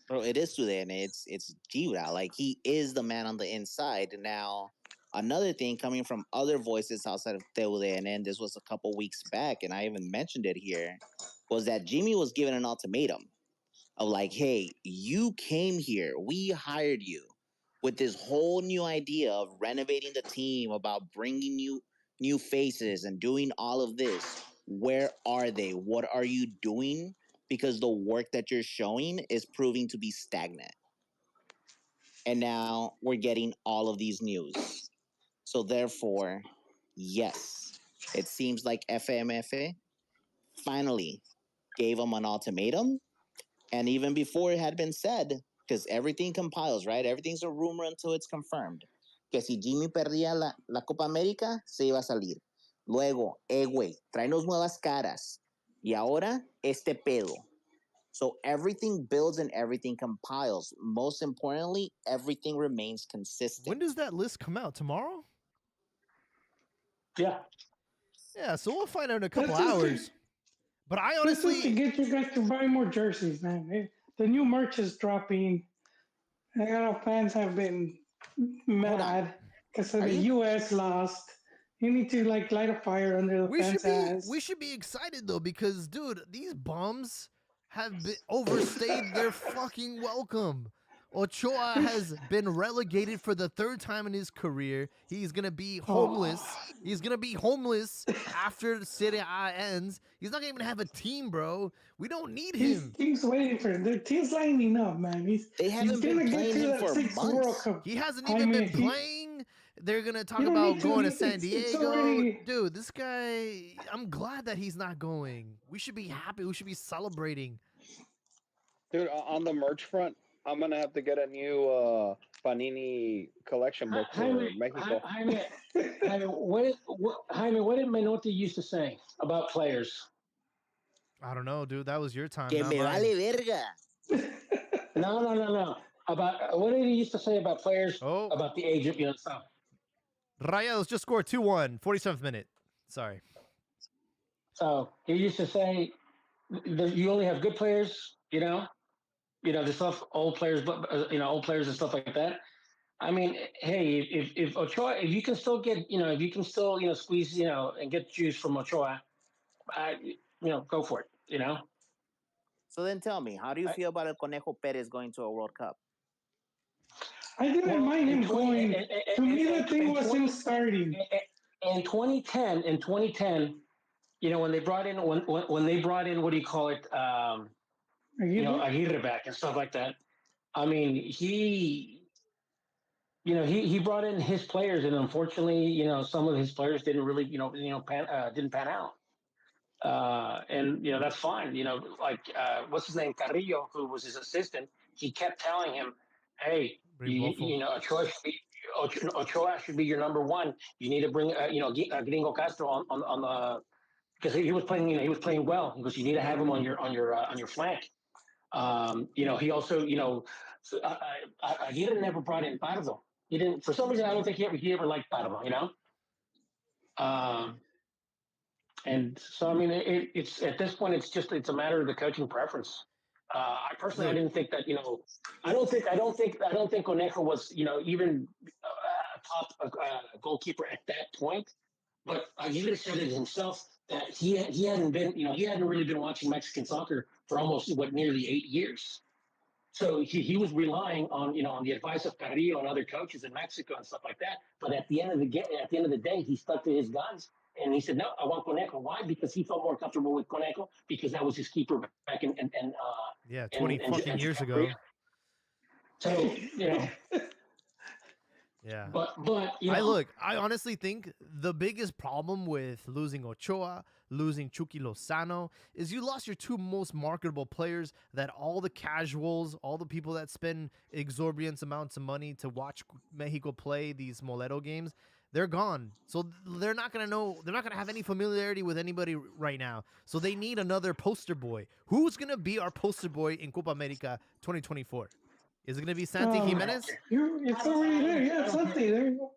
Bro, it is to the end. It's Gibran. Like, he is the man on the inside. Now, another thing coming from other voices outside of TUDN, and this was a couple weeks back, and I even mentioned it here, was that Jimmy was given an ultimatum of like, hey, you came here, we hired you with this whole new idea of renovating the team, about bringing you new faces and doing all of this. Where are they? What are you doing? Because the work that you're showing is proving to be stagnant. And now we're getting all of these news. So therefore, yes, it seems like FMFA finally gave him an ultimatum. And even before it had been said, because everything compiles, right? Everything's a rumor until it's confirmed. Que si Jimmy perdía la Copa América, se iba a salir. Luego, güey, tráenos nuevas caras. Y ahora, este pedo. So everything builds and everything compiles. Most importantly, everything remains consistent. When does that list come out? Tomorrow? Yeah. Yeah, so we'll find out in a couple hours. But I honestly... This is to get you guys to buy more jerseys, man. The new merch is dropping. A lot of fans have been mad because the U.S. lost. You need to light a fire under the fans' ass. We should be excited, though, because, dude, these bums have overstayed their fucking welcome. Ochoa has been relegated for the third time in his career. He's going to be homeless. He's going to be homeless after the Serie A ends. He's not going to even have a team, bro. We don't need him. Team's waiting for him. The team's lining up, man. They haven't been playing him for months. He hasn't even been playing. They're going to talk about going to San Diego. Dude, this guy, I'm glad that he's not going. We should be happy. We should be celebrating. Dude, on the merch front, I'm gonna have to get a new Panini collection book for Mexico. Jaime, what did Menotti used to say about players? I don't know, dude. That was your time. Que not me mine. vale verga. No. About what did he used to say about players? Oh. About the age of stuff. Rayados just scored 2-1, 47th minute. Sorry. So he used to say, you only have good players, the stuff, old players, but old players and stuff like that. I mean, hey, if Ochoa, if you can still get, if you can still, squeeze, and get juice from Ochoa, go for it, So then tell me, how do you feel about El Conejo Perez going to a World Cup? I didn't mind him going. To me, the thing was him starting. In 2010, when they brought in when they brought in, what do you call it? Aguirre back and stuff like that. I mean, he brought in his players, and unfortunately, some of his players didn't really, didn't pan out. And that's fine. What's his name, Carrillo, who was his assistant. He kept telling him, "Hey, Ochoa should be your number one. You need to bring, Gringo Castro on the." Because he was playing, he was playing well. Because you need to have him on your flank. He also, Aguirre never brought in Pardo. He didn't. For some reason, I don't think he ever liked Pardo. And so, I mean, it's at this point, it's a matter of the coaching preference. I personally, I didn't think that, I don't think Conejo was, even a top goalkeeper at that point. But Aguirre said it himself that he hadn't been, he hadn't really been watching Mexican soccer for almost nearly 8 years. So he was relying on, on the advice of Carrillo and other coaches in Mexico and stuff like that. But at the end of the day, he stuck to his guns. And he said, no, I want Conejo. Why? Because he felt more comfortable with Conejo because that was his keeper back in 20 fucking years ago. So, Yeah. But I honestly think the biggest problem with losing Ochoa, losing Chucky Lozano, is you lost your two most marketable players that all the casuals, all the people that spend exorbitant amounts of money to watch Mexico play these Molero games, they're gone. So they're not going to have any familiarity with anybody right now. So they need another poster boy. Who's going to be our poster boy in Copa America 2024? Is it going to be Santi Jimenez? It's already there. Yeah, Santi. There you go.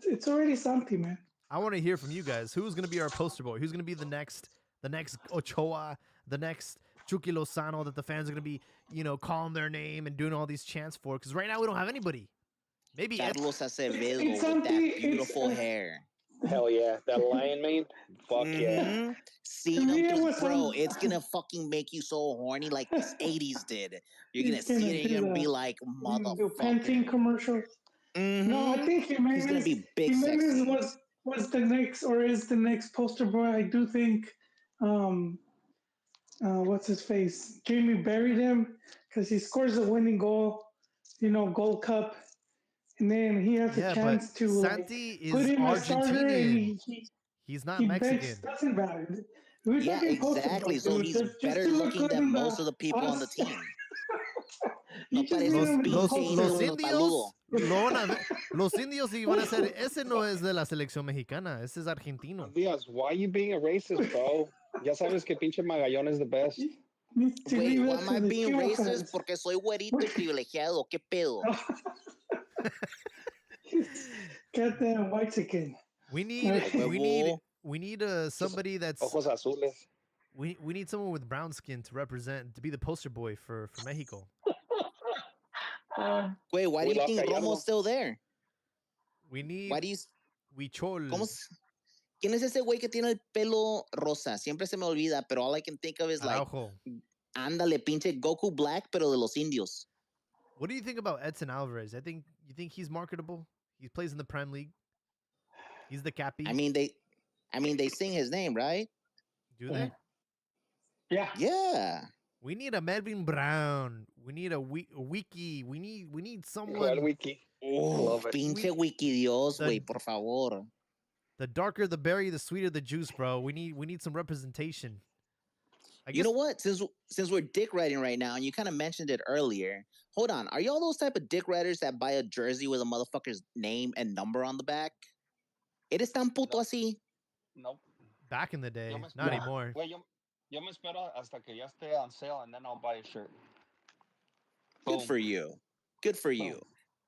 It's already Santi, man. I want to hear from you guys. Who's going to be our poster boy? Who's going to be the next Ochoa, the next Chucky Lozano that the fans are going to be, calling their name and doing all these chants for? Because right now we don't have anybody. Maybe Carlos Acevedo with that beautiful hair. Hell yeah, that lion mane. Fuck yeah. Seeing him, bro, it's gonna fucking make you so horny like the 80s did. You're gonna see it and you're gonna be like, motherfucker. Pantene commercial. No, I think he's gonna be big. Jimenez was the next, or is the next poster boy. I do think, what's his face? Jamie buried him because he scores a winning goal, Gold Cup. And then he has a chance to Santi is put him a starter, and he's not Mexican. Doesn't matter. Yeah, exactly. So he's better looking than most of the people on the team. Los indios iban a ser. Ese no es de la selección mexicana. Ese es argentino. Díaz, why are you being a racist, bro? Ya sabes que pinche Magallón is the best. Wait, why am I being racist? Porque soy güerito y privilegiado. ¿Qué pedo? Get that white chicken. We need somebody that's ojos azules. We need someone with brown skin to represent, to be the poster boy for Mexico. Wait, why do you think Romo's still there? Huichol. ¿Quién es ese güey que tiene el pelo rosa? Siempre se me olvida, pero all I can think of is Araujo. Ándale, pinche Goku Black, pero de los indios. What do you think about Edson Alvarez? You think he's marketable? He plays in the Prem League. He's the cappy. I mean they sing his name, right? Do they? Yeah. Yeah. We need a Melvin Brown. We need a wiki. We need someone. Wiki. Pinche wiki Dios, güey, por favor. The darker the berry, the sweeter the juice, bro. We need some representation. You know what? Since we're dick riding right now, and you kind of mentioned it earlier, hold on. Are y'all those type of dick riders that buy a jersey with a motherfucker's name and number on the back? ¿Eres tan puto así? Nope. Back in the day, not anymore. Yo me espero hasta que ya esté on sale, and then I'll buy a shirt. Good for you. Good for you.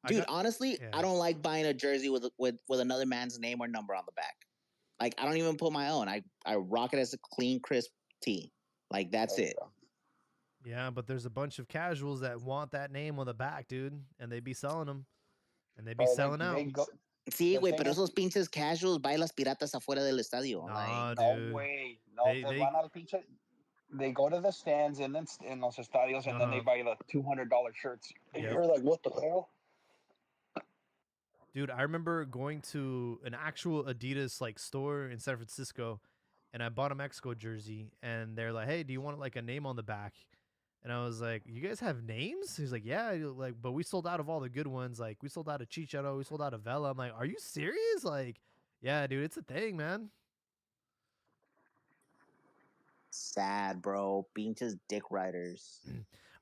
Dude, honestly, I don't like buying a jersey with another man's name or number on the back. Like, I don't even put my own. I rock it as a clean, crisp tee. Like, that's it. Yeah, but there's a bunch of casuals that want that name on the back, dude, and they be selling them, and they be selling out. Sí, güey, pero esos pinches casuals bailan las piratas afuera del estadio. Nah, dude. No way. No, they go to the stands in los estadios, and then they buy the $200 shirts. And you're like, what the hell? Dude, I remember going to an actual Adidas like store in San Francisco, and I bought a Mexico jersey, and they're like, "Hey, do you want like a name on the back?" And I was like, "You guys have names?" He's like, "Yeah, like, but we sold out of all the good ones. Like, we sold out of Chicharo, we sold out of Vela." I'm like, "Are you serious?" Like, yeah, dude, it's a thing, man. Sad, bro. Pinches dick riders.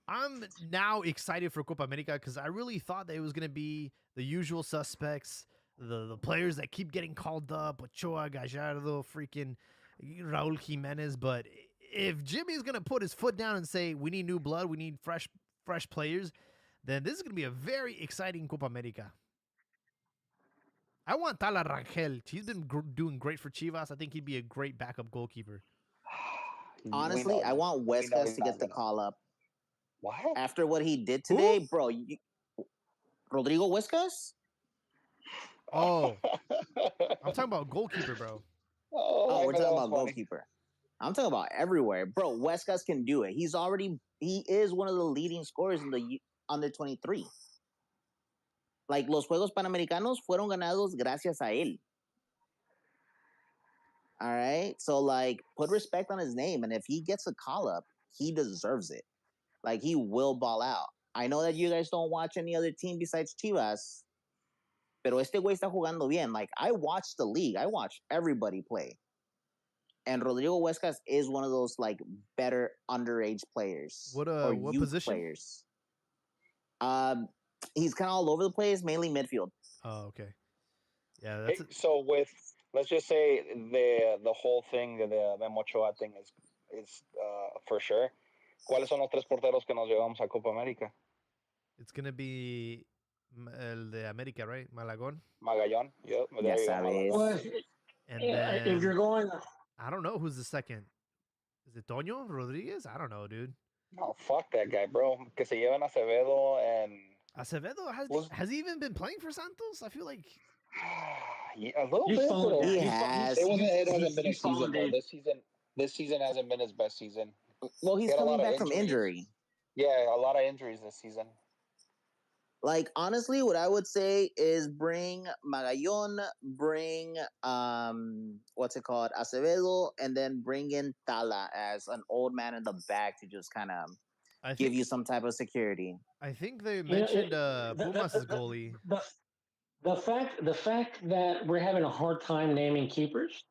I'm now excited for Copa America because I really thought that it was going to be the usual suspects, the players that keep getting called up, Ochoa, Gallardo, freaking Raul Jimenez. But if Jimmy's going to put his foot down and say, we need new blood, we need fresh players, then this is going to be a very exciting Copa America. I want Tala Rangel. He's been doing great for Chivas. I think he'd be a great backup goalkeeper. Honestly, I want Huescas to get the call up. What? After what he did today, bro. Rodrigo Huescas? Oh. I'm talking about goalkeeper, bro. Oh, we're talking about goalkeeper. I'm talking about everywhere. Bro, Huescas can do it. He is one of the leading scorers in the under 23. Like, los Juegos Panamericanos fueron ganados gracias a él. All right? So, like, put respect on his name. And if he gets a call-up, he deserves it. Like, he will ball out. I know that you guys don't watch any other team besides Chivas, pero este güey está jugando bien. Like, I watch the league. I watch everybody play. And Rodrigo Huescas is one of those, like, better underage players. What youth position? Players. He's kind of all over the place, mainly midfield. Oh, okay. Yeah, that's so with, let's just say the whole thing, the Ochoa thing is for sure. ¿Cuáles son los tres porteros que nos llevamos a Copa América? It's going to be el de América, right? Magallón. Yep. Yes, well, and then, if you're going... I don't know who's the second. Is it Toño Rodriguez? I don't know, dude. No, fuck that guy, bro. Que se lleven Acevedo and... Acevedo? Has he even been playing for Santos? I feel like... Yeah, a little bit, but he has. It hasn't been a season, though. This season hasn't been his best season. Well, he's coming back from injury. Yeah, a lot of injuries this season. Like, honestly, what I would say is bring Magallón, bring, Acevedo, and then bring in Tala as an old man in the back to just kind of give you some type of security. I think they mentioned Pumas' goalie. The fact that we're having a hard time naming keepers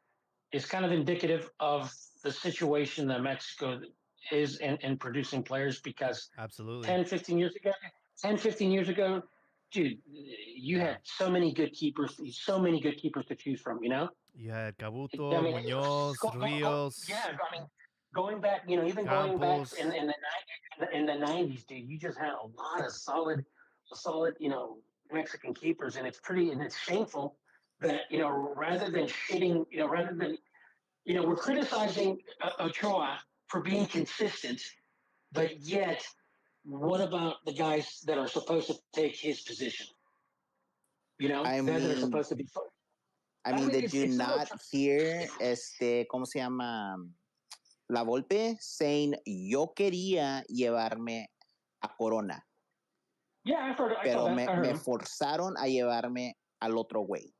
is kind of indicative of the situation that Mexico is in producing players, because absolutely 10, 15 years ago, dude, you had so many good keepers to choose from, you know? You had Cabuto, Muñoz, Rios. Going back, even going back in the 90s, dude, you just had a lot of solid, Mexican keepers, and it's shameful that, rather than we're criticizing Ochoa for being consistent, but yet, what about the guys that are supposed to take his position? Guys that are supposed to be. Did you not hear ¿cómo se llama? La Volpe saying, yo quería llevarme a Corona. Yeah, I've heard. Pero me forzaron a llevarme al otro güey.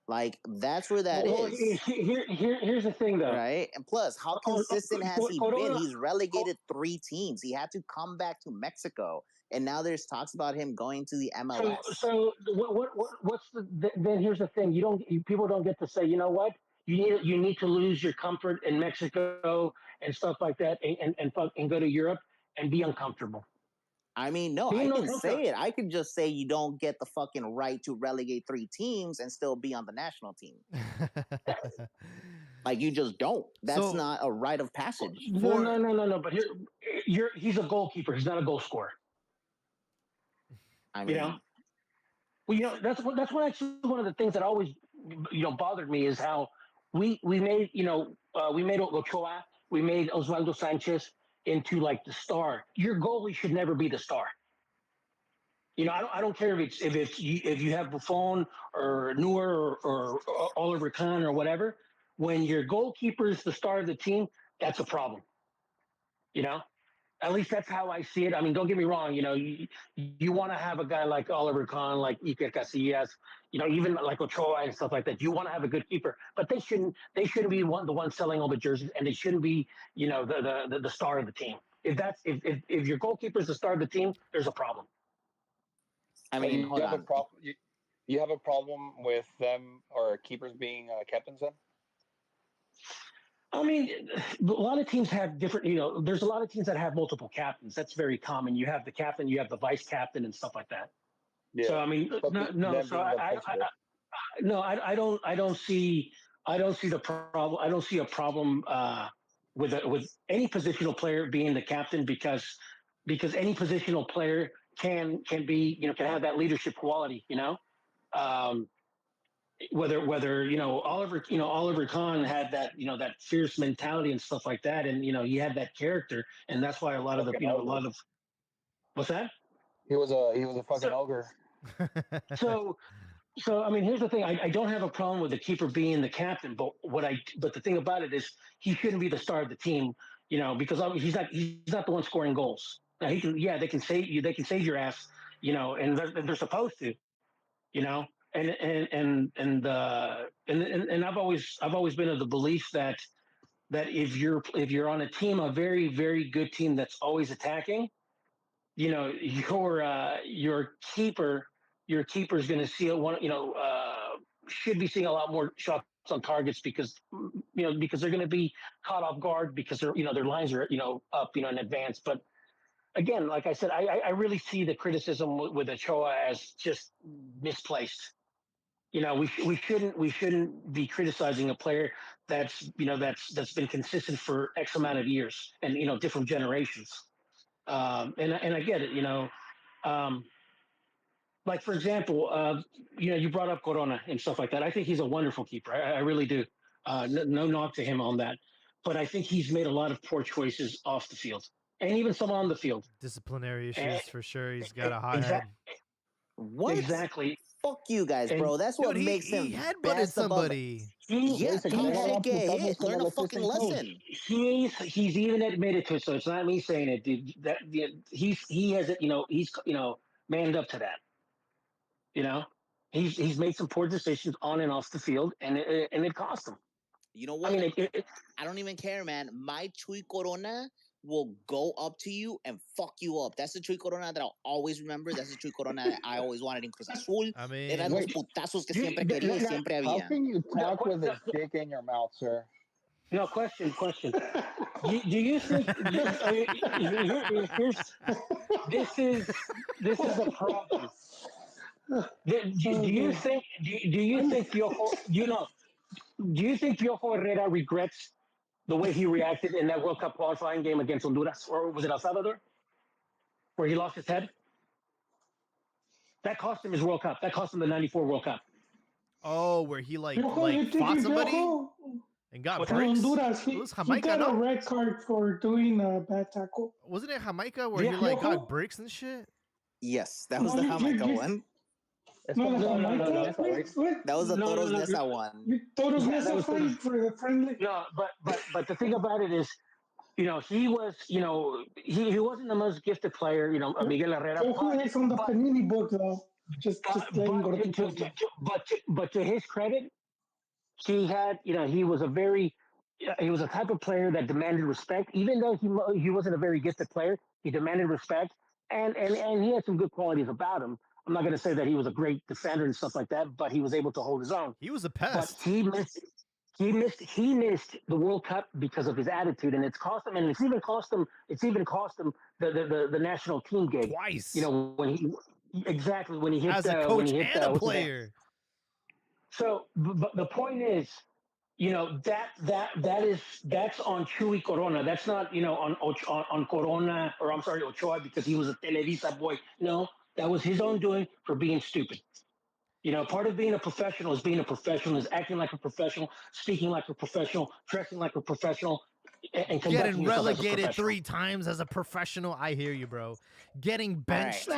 Like, that's where that is. Here's the thing, though. Right? And plus, how consistent has he been? He's relegated 3 teams. He had to come back to Mexico. And now there's talks about him going to the MLS. So what's then here's the thing. People don't get to say, you know what? You need to lose your comfort in Mexico and stuff like that, and go to Europe and be uncomfortable. I mean, no, I can say it. I can just say you don't get the fucking right to relegate 3 teams and still be on the national team. Like, you just don't. That's not a rite of passage. No. But he's a goalkeeper. He's not a goal scorer. I mean, well, that's actually one of the things that always, bothered me is how we made Ochoa, we made Osvaldo Sanchez into like the star. Your goalie should never be the star. I don't care if you have Buffon or Neuer or Oliver Kahn or whatever. When your goalkeeper is the star of the team, that's a problem. At least that's how I see it. I mean, don't get me wrong. You want to have a guy like Oliver Kahn, like Iker Casillas, even like Ochoa and stuff like that. You want to have a good keeper, but they shouldn't be the one selling all the jerseys, and they shouldn't be, the star of the team. If your goalkeeper is the star of the team, there's a problem. I mean, hold on. You have a problem with them or keepers being captains then? I mean, a lot of teams have different, there's a lot of teams that have multiple captains. That's very common. You have the captain, you have the vice captain and stuff like that. Yeah. So, I mean, I don't see the problem. I don't see a problem with any positional player being the captain because any positional player can be, can have that leadership quality, whether Oliver Kahn had that, that fierce mentality and stuff like that. And, he had that character. And that's why a lot of what's that? He was a fucking ogre. So, I mean, here's the thing. I don't have a problem with the keeper being the captain, but the thing about it is he shouldn't be the star of the team, because he's not the one scoring goals. Now they can save your ass, and they're supposed to, And I've always been of the belief that if you're on a team, a very, very good team that's always attacking, your keeper is going to see should be seeing a lot more shots on targets because they're going to be caught off guard because their lines are up in advance. But again, like I said, I really see the criticism with Ochoa as just misplaced. We shouldn't be criticizing a player that's been consistent for X amount of years and different generations. And I get it, like for example, you brought up Corona and stuff like that. I think he's a wonderful keeper. I really do. No knock to him on that, but I think he's made a lot of poor choices off the field and even some on the field. Disciplinary issues for sure. He's got a hot head. What? Exactly. Fuck you guys, bro. That's what makes him. He headbutted somebody. Yes, he had to get hit. Learn a fucking lesson. He's even admitted to it, so it's not me saying it. Dude. He has it. He's manned up to that. He's made some poor decisions on and off the field, and it cost him. You know what? I mean, I don't even care, man. My Chuy Corona will go up to you and fuck you up. That's the Chuy Corona that I'll always remember. That's the Chuy Corona that I always wanted in Cruz Azul. I mean, eran los putazos que siempre quería y siempre había. How can you talk with a dick in your mouth, sir? No, question. Do you think this is a problem? Do you think Piojo? Do you think Piojo Herrera regrets the way he reacted in that World Cup qualifying game against Honduras, or was it El Salvador, where he lost his head? That cost him his World Cup. That cost him the '94 World Cup. Oh, where he fought somebody and got bricks? Honduras, he got a red card for doing a bad tackle. Wasn't it Jamaica where he got bricks and shit? Yes, that was the Jamaica one. No. That was the Toros Nesa one. Toros Nesa fight for the friendly. No, but the thing about it is, he was, he wasn't the most gifted player, Miguel Herrera. It's on the Panini book, though. But to his credit, he had, he was a type of player that demanded respect, even though he wasn't a very gifted player. He demanded respect, and he had some good qualities about him. I'm not going to say that he was a great defender and stuff like that, but he was able to hold his own. He was a pest. But He missed the World Cup because of his attitude, and it's cost him. And it's even cost him the national team gig twice. You know, when he hit as a coach and a player. So, but the point is, you know, that's on Chuy Corona. That's not, you know, on Corona, or I'm sorry, Ochoa, because he was a Televisa boy. No, that was his own doing for being stupid. You know, part of being a professional is acting like a professional, speaking like a professional, dressing like a professional, and getting relegated 3 times as a professional. I hear you, bro. Getting benched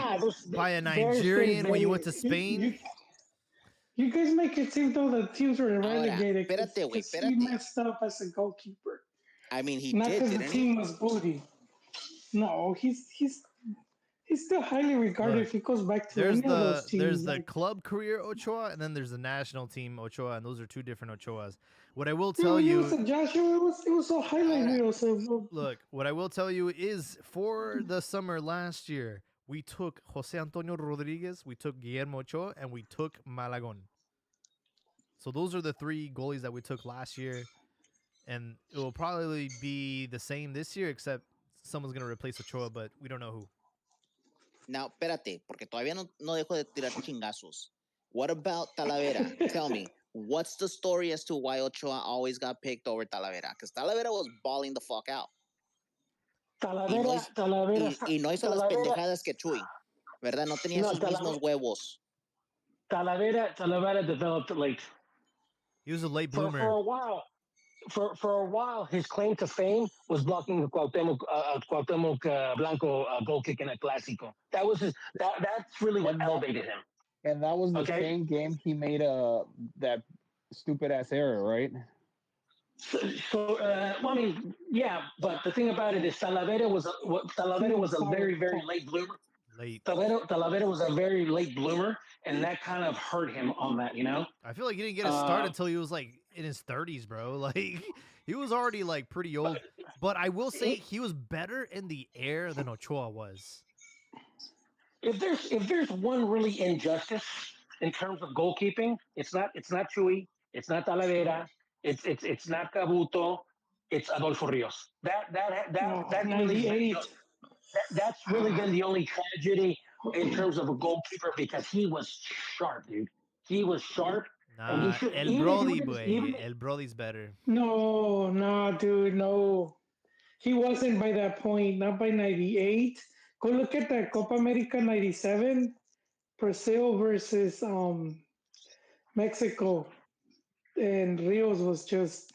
by a Nigerian when you went to Spain. You guys make it seem though the teams were relegated because he messed up as a goalkeeper. I mean, he not did, because the team was booty. No, he's still highly regarded. Look, if he goes back to any of those teams. There's the club career Ochoa, and then there's the national team Ochoa, and those are 2 different Ochoas. What I will tell you, Joshua, it was so highlight reel. So look, what I will tell you is, for the summer last year, we took Jose Antonio Rodriguez, we took Guillermo Ochoa, and we took Malagon. So those are the 3 goalies that we took last year, and it will probably be the same this year, except someone's going to replace Ochoa, but we don't know who. Now, espérate, porque todavía no dejo de tirar chingazos. What about Talavera? Tell me, what's the story as to why Ochoa always got picked over Talavera? Because Talavera was balling the fuck out. Talavera, y no hizo las pendejadas que Chuy, ¿verdad? No tenía sus mismos huevos. Talavera developed late. He was a late bloomer. For a while, his claim to fame was blocking Cuauhtemoc Blanco goal kick in a Clásico. That was that's really what elevated him. And that was the same game he made that stupid ass error, right? Well, I mean, yeah, but the thing about it is Talavera was a very, very late bloomer. Talavera was a very late bloomer, and that kind of hurt him on that, you know? I feel like he didn't get a start until he was like in his 30s, bro. Like, he was already like pretty old. But I will say he was better in the air than Ochoa was. If there's one really injustice in terms of goalkeeping, it's not Chuy, it's not Talavera, it's not Cabuto, it's Adolfo Rios. That's really been the only tragedy in terms of a goalkeeper, because he was sharp, dude. He was sharp. Nah, El Brody's better. No, dude, no. He wasn't by that point, not by 98. Go look at that Copa America 97, Brazil versus Mexico. And Rios was just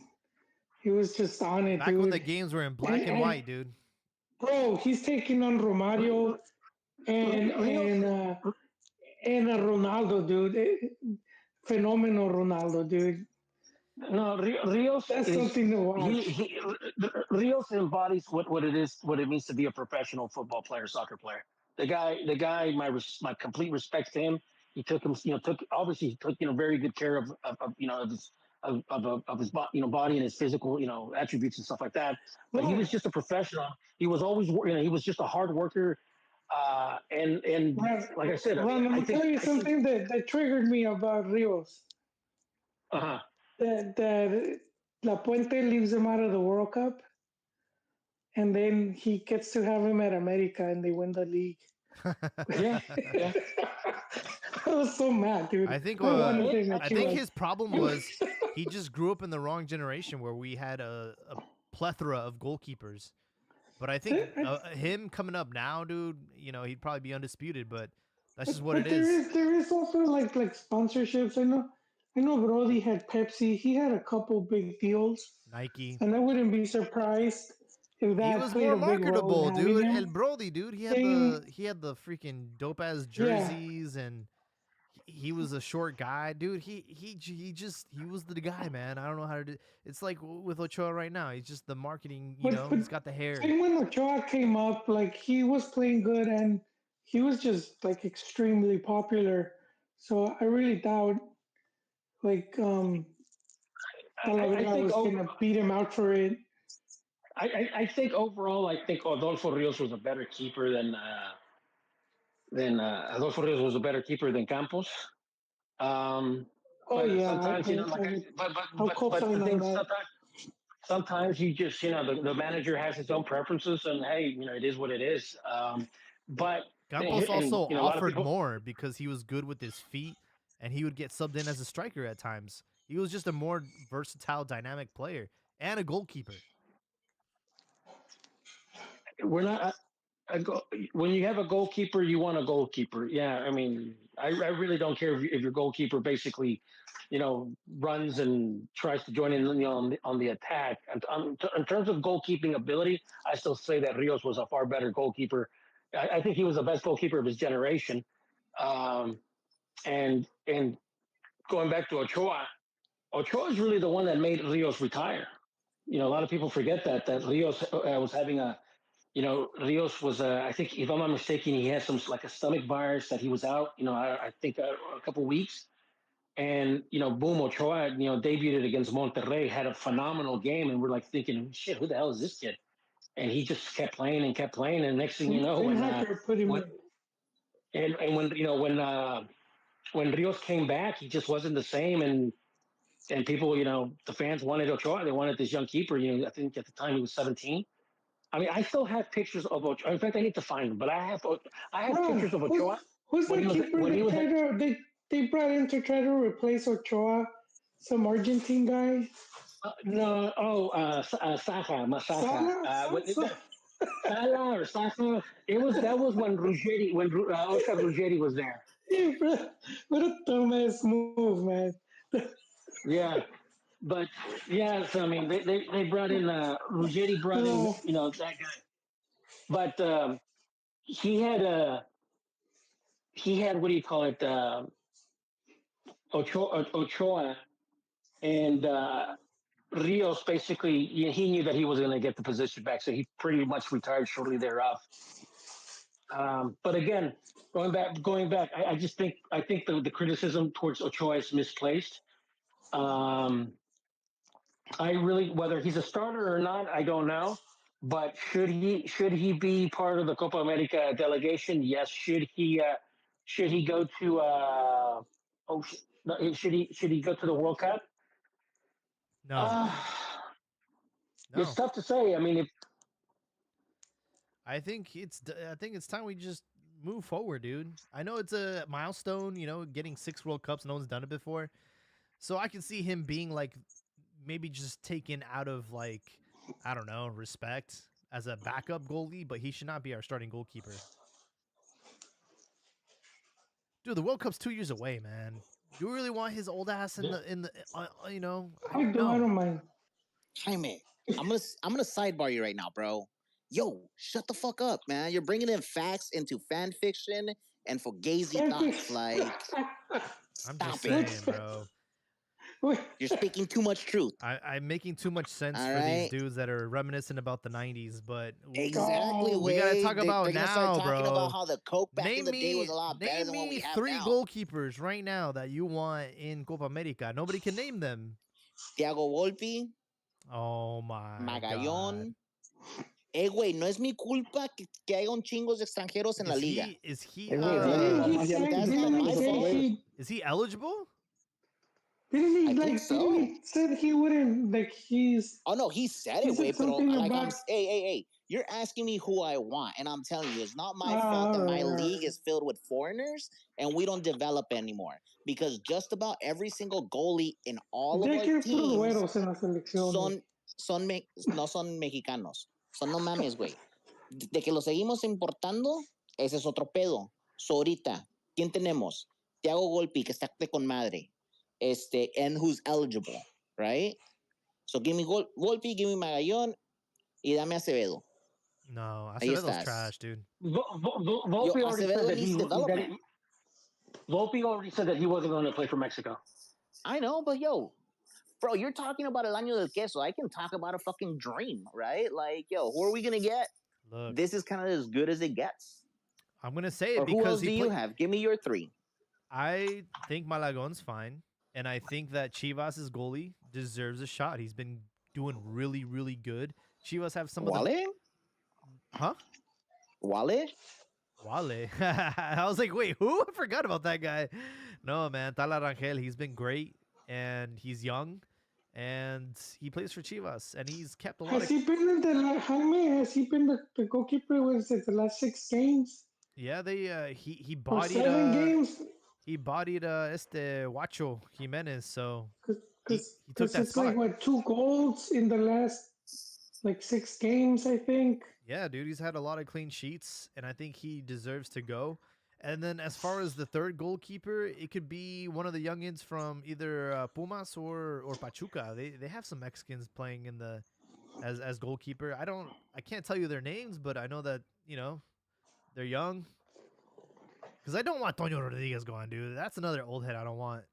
on it, Back dude. when the games were in black and white, dude. Bro, he's taking on Romario and Ronaldo, dude. Phenomenal Ronaldo, dude. No, Rios. That's something to watch. Rios embodies what it means to be a professional football player, soccer player. The guy. My complete respect to him. He took very good care of his body and his physical attributes and stuff like that. But he was just a professional. He was always he was just a hard worker. And like I said, Ron, I tell you something that triggered me about Rios. That La Puente leaves him out of the World Cup, and then he gets to have him at America, and they win the league. yeah. I was so mad, dude. I think his problem was he just grew up in the wrong generation where we had a plethora of goalkeepers. But I think him coming up now, dude, he'd probably be undisputed, but that's just what it is. There is also like sponsorships. I know Brody had Pepsi. He had a couple big deals. Nike. And I wouldn't be surprised if that he was played more a big marketable, role in dude. him. El Brody, dude, he had the freaking dope ass jerseys, and he was a short guy, dude. He was the guy, man. I don't know how to do. It's like with Ochoa right now. He's just the marketing. He's got the hair. And when Ochoa came up, like he was playing good, and he was just like extremely popular. So I really doubt Talavera was going to beat him out for it. I think overall, Adolfo Rios was a better keeper than Campos. Oh yeah, sometimes, but the thing sometimes you just, the manager has his own preferences, and hey, it is what it is. But Campos also offered more because he was good with his feet, and he would get subbed in as a striker at times. He was just a more versatile, dynamic player and a goalkeeper. We're not. When you have a goalkeeper, you want a goalkeeper. Yeah, I mean, I really don't care if your goalkeeper basically, runs and tries to join in, on the attack. And in terms of goalkeeping ability, I still say that Rios was a far better goalkeeper. I think he was the best goalkeeper of his generation. And going back to Ochoa is really the one that made Rios retire. A lot of people forget that Rios was having Rios was, I think, if I'm not mistaken, he had some like a stomach virus that he was out, I think a couple of weeks. And, boom, Ochoa, debuted against Monterrey, had a phenomenal game. And we're like thinking, shit, who the hell is this kid? And he just kept playing. And next thing you know, when Rios came back, he just wasn't the same. And people, the fans wanted Ochoa. They wanted this young keeper. I think at the time he was 17. I mean, I still have pictures of Ochoa. In fact, I need to find them, but I have pictures of Ochoa. Who's the keeper they brought in to try to replace Ochoa? Some Argentine guy? Saja, Masaja. Sala or Saja. That was when Oscar Ruggeri was there. Yeah, bro. What a dumbass move, man. Yeah. But yeah, so I mean, they brought in Ruggeri brought in that guy, but he had what do you call it, Ochoa and Rios. Basically, he knew that he was going to get the position back, so he pretty much retired shortly thereof. But again, going back, I just think the criticism towards Ochoa is misplaced. Whether he's a starter or not, I don't know. But should he be part of the Copa America delegation? Yes. Should he go to should he go to the World Cup? No. No. It's tough to say. I mean, I think it's time we just move forward, dude. I know it's a milestone, getting 6 World Cups. No one's done it before. So I can see him being like maybe just taken out of like, I don't know, respect as a backup goalie, but he should not be our starting goalkeeper. Dude, the World Cup's 2 years away, man. Do we really want his old ass in the I don't mind. Jaime, I'm gonna sidebar you right now, bro. Yo, shut the fuck up, man. You're bringing in facts into fan fiction and fugazi thoughts. Like, I'm just saying, bro. You're speaking too much truth. I'm making too much sense for these dudes that are reminiscent about the 90s, but exactly, we gotta talk about now, bro. About how the Coke back in the day was a lot better than what we have now. Name me 3 goalkeepers right now that you want in Copa America. Nobody can name them. Thiago Volpi. Oh my Magallón. God. Güey, no es mi culpa que haya un chingos de extranjeros en la liga. Is he eligible? Didn't he said he wouldn't, like, he's... Oh, no, he said it, wait, but like, hey, you're asking me who I want, and I'm telling you, it's not my fault that my league is filled with foreigners, and we don't develop anymore, because just about every single goalie in all of our teams no son mexicanos. Son no mames, güey. De que lo seguimos importando, ese es otro pedo. So, ahorita, ¿quién tenemos? Thiago Volpi, que está con madre. And who's eligible, right? So give me Volpi, give me Magallón, y dame Acevedo. No, Acevedo's trash, dude. Volpi already said that he wasn't going to play for Mexico. I know, but bro, you're talking about El Año del Queso. I can talk about a fucking dream, right? Like, who are we going to get? Look, this is kind of as good as it gets. I'm going to say it because who else do you have? Give me your 3. I think Malagón's fine. And I think that Chivas' goalie deserves a shot. He's been doing really, really good. Chivas have some of the... Huh? Wale? I was like, wait, who? I forgot about that guy. No, man, Tala Rangel, he's been great, and he's young, and he plays for Chivas, and he's kept a lot Has he been in the Jaime? Has he been the goalkeeper? Was it the last 6 games? Yeah, he Or bodied 7 games? he bodied Huacho Jimenez, so he took Because that it's spot. like what 2 goals in the last like 6 games, I think. Yeah, dude, he's had a lot of clean sheets, and I think he deserves to go. And then as far as the third goalkeeper, it could be one of the youngins from either Pumas or Pachuca. They have some Mexicans playing in the as goalkeeper. I can't tell you their names, but I know that they're young. Because I don't want Toño Rodriguez going, dude. That's another old head I don't want.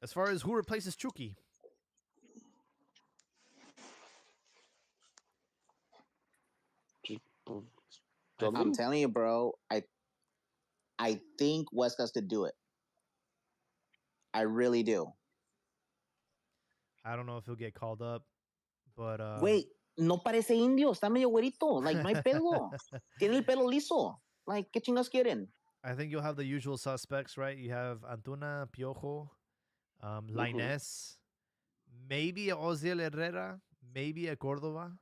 As far as who replaces Chucky, I'm telling you, bro. I think Huescas could do it. I really do. I don't know if he'll get called up, but Wait, no parece indio. Está medio güerito. Like, no hay pelo. Tiene el pelo liso. Like, ¿qué chingas quieren? I think you'll have the usual suspects, right? You have Antuna, Piojo, Lainez, maybe a Osiel Herrera, maybe a Cordova.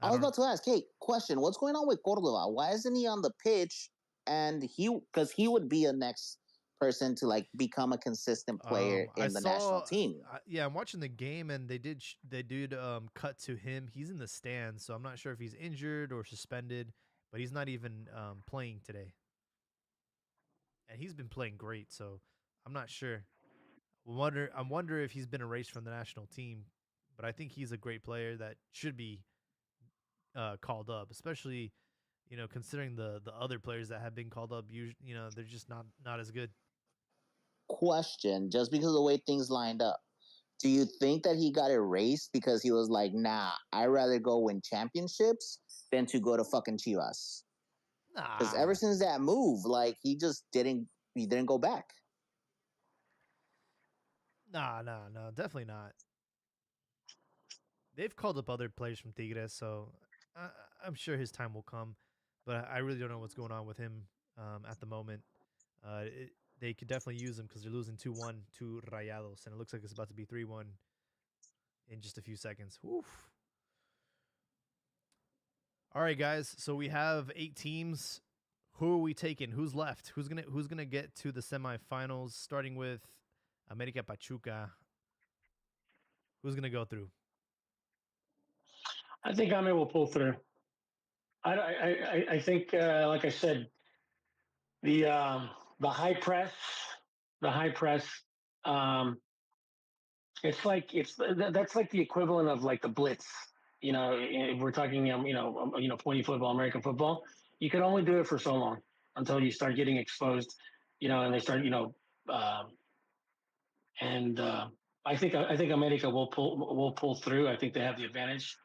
I was about to ask, hey, question, what's going on with Cordova? Why isn't he on the pitch? And because he would be a next person to like become a consistent player in the national team. Yeah, I'm watching the game, and they did cut to him. He's in the stands, so I'm not sure if he's injured or suspended, but he's not even playing today. And he's been playing great, so I'm not sure. I wonder if he's been erased from the national team, but I think he's a great player that should be called up, especially considering the other players that have been called up. They're just not as good. Question: just because of the way things lined up, do you think that he got erased because he was like, "Nah, I'd rather go win championships than to go to fucking Chivas"? Because ever since that move, like he didn't go back. No, definitely not. They've called up other players from Tigres, so I'm sure his time will come. But I really don't know what's going on with him at the moment. They could definitely use him because they're losing 2-1 to Rayados, and it looks like it's about to be 3-1 in just a few seconds. Oof. All right, guys. So we have 8 teams. Who are we taking? Who's left? Who's gonna get to the semifinals? Starting with America Pachuca. Who's gonna go through? I think Ame will pull through. I think, like I said, the high press, it's like that's like the equivalent of like the blitz. If we're talking, pointy football, American football, you can only do it for so long until you start getting exposed, and they start, I think America will pull through. I think they have the advantage.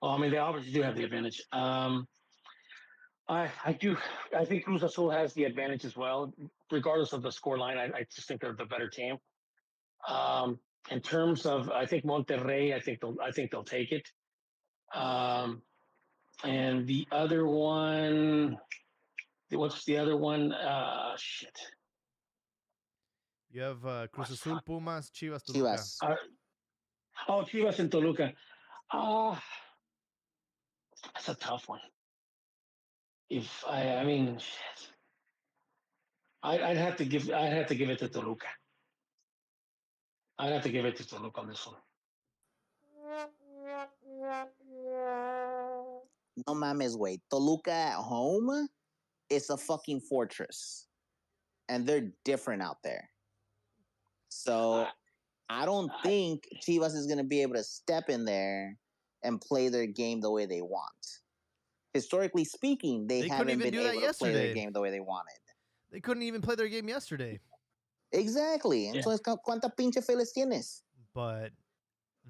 Well, I mean, they obviously do have the advantage. I think Cruz Azul has the advantage as well, regardless of the score line. I just think they're the better team. In terms of, I think Monterrey, I think they'll take it. And the other one, what's the other one? Shit. You have Cruz Azul, Pumas, Chivas, Toluca. Chivas and Toluca. That's a tough one. I'd have to give it to Toluca. I'd have to give it to Toluca on this one. No mames, güey. Toluca at home is a fucking fortress. And they're different out there. So I don't think Chivas is going to be able to step in there and play their game the way they want. Historically speaking, they haven't been able to play their game the way they wanted. They couldn't even play their game yesterday. Exactly. Entonces, ¿cuánta pinche fe les tienes? But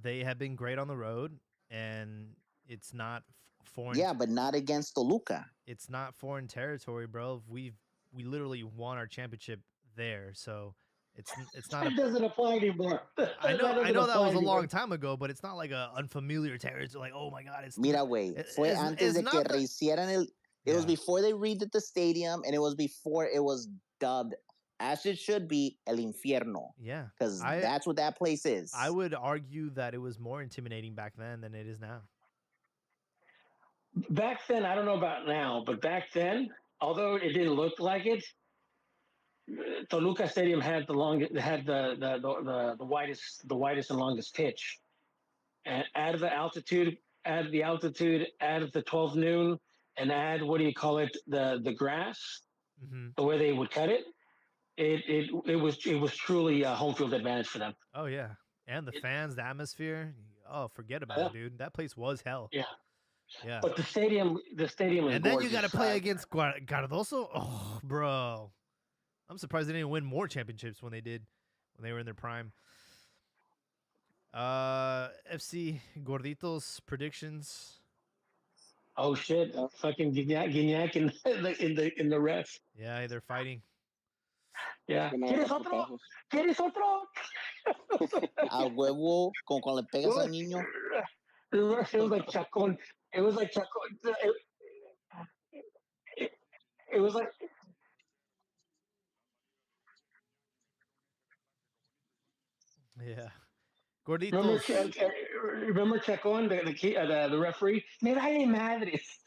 they have been great on the road, and it's not foreign. Yeah, but not against Toluca. It's not foreign territory, bro. We literally won our championship there, so it's not. It doesn't apply anymore. I know that was a long time ago, but it's not like a unfamiliar territory. Like, oh my god, it's. Mira, güey, fue antes de que rehicieran It was before they redid the stadium, and it was before it was dubbed, as it should be, El Infierno. Yeah. Because that's what that place is. I would argue that it was more intimidating back then than it is now. Back then, I don't know about now, but back then, although it didn't look like it, Toluca Stadium had the widest and longest pitch. And add the altitude, add the 12 noon, and add the grass, the way they would cut it. It was truly a home field advantage for them. Oh yeah, and the fans, the atmosphere. Oh, forget about it, dude. That place was hell. Yeah. Yeah. But the stadium is and then gorgeous. You got to play against Cardoso. Oh, bro. I'm surprised they didn't win more championships when they were in their prime. FC Gorditos predictions. Oh shit! Fucking Guignac in the ref. Yeah, they're fighting. Yeah. ¿Quieres otro? ¿Quieres otro? A huevo con le pegas al niño. It was like Chacon. It was like Chacon. It was like. Yeah. Gorditos. Remember Chacon, the referee? Me vale madres.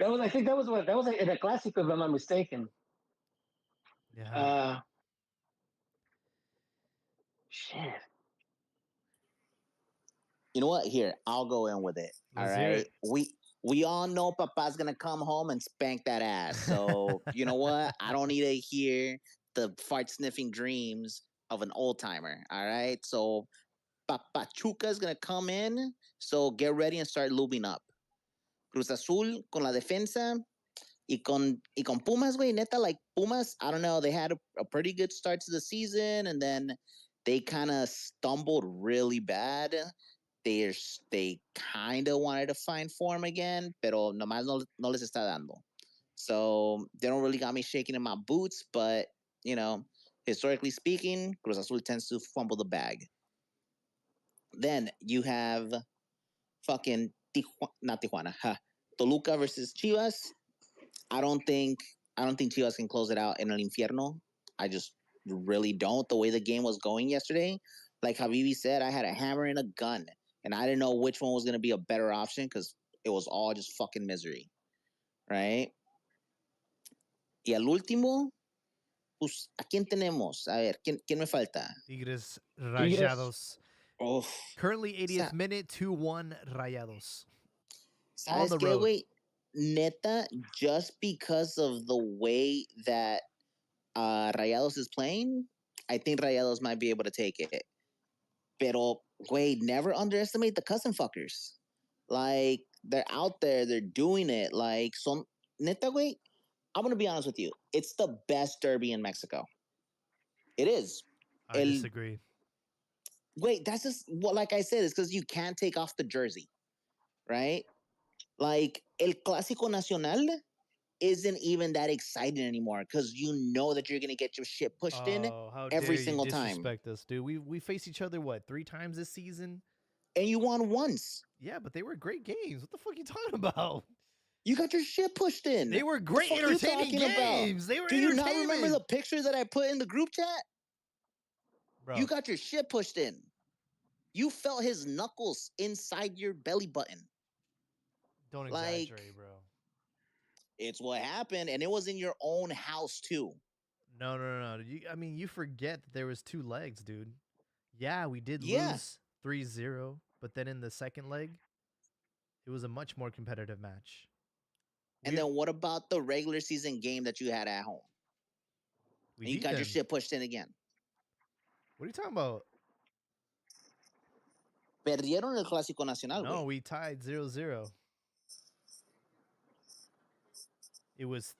I think that was in a Clásico, if I'm not mistaken. Yeah. Shit. You know what? Here, I'll go in with it. All right. We all know Papa's gonna come home and spank that ass. So you know what? I don't need to hear the fart sniffing dreams of an old timer. All right. So Pachuca's gonna come in. So get ready and start lubing up. Cruz Azul con la defensa. Y con Pumas, güey, neta, like Pumas, I don't know, they had a pretty good start to the season, and then they kind of stumbled really bad. They kind of wanted to find form again, pero nomás no les está dando. So they don't really got me shaking in my boots, but, you know, historically speaking, Cruz Azul tends to fumble the bag. Then you have fucking Toluca versus Chivas. I don't think Chivas can close it out in El Infierno. I just really don't. The way the game was going yesterday, like Habibi said, I had a hammer and a gun, and I didn't know which one was going to be a better option because it was all just fucking misery, right? Y al último, pues, ¿a quién tenemos? A ver, ¿quién me falta? Tigres Rayados. Oh. Currently 80th minute, 2-1 Rayados. On the road. Wait, neta, just because of the way that Rayados is playing, I think Rayados might be able to take it. Pero, wait, never underestimate the cousin fuckers. Like, they're out there, they're doing it. Like, neta, wait, I'm going to be honest with you. It's the best derby in Mexico. It is. I disagree. Wait, that's just, well, like I said, it's because you can't take off the jersey, right? Like, El Clásico Nacional isn't even that exciting anymore because you know that you're going to get your shit pushed in every single time. Disrespect us, dude. We faced each other, 3 times this season? And you won once. Yeah, but they were great games. What the fuck are you talking about? You got your shit pushed in. They were great, entertaining games. They were Do you not remember the picture that I put in the group chat? Bro. You got your shit pushed in. You felt his knuckles inside your belly button. Don't exaggerate, bro. It's what happened, and it was in your own house, too. No. You forget that there was 2 legs, dude. Yeah, we did lose 3-0, but then in the second leg, it was a much more competitive match. And then what about the regular season game that you had at home? And you got your shit pushed in again. What are you talking about? Perdieron el Clásico Nacional, No, we tied 0-0. It was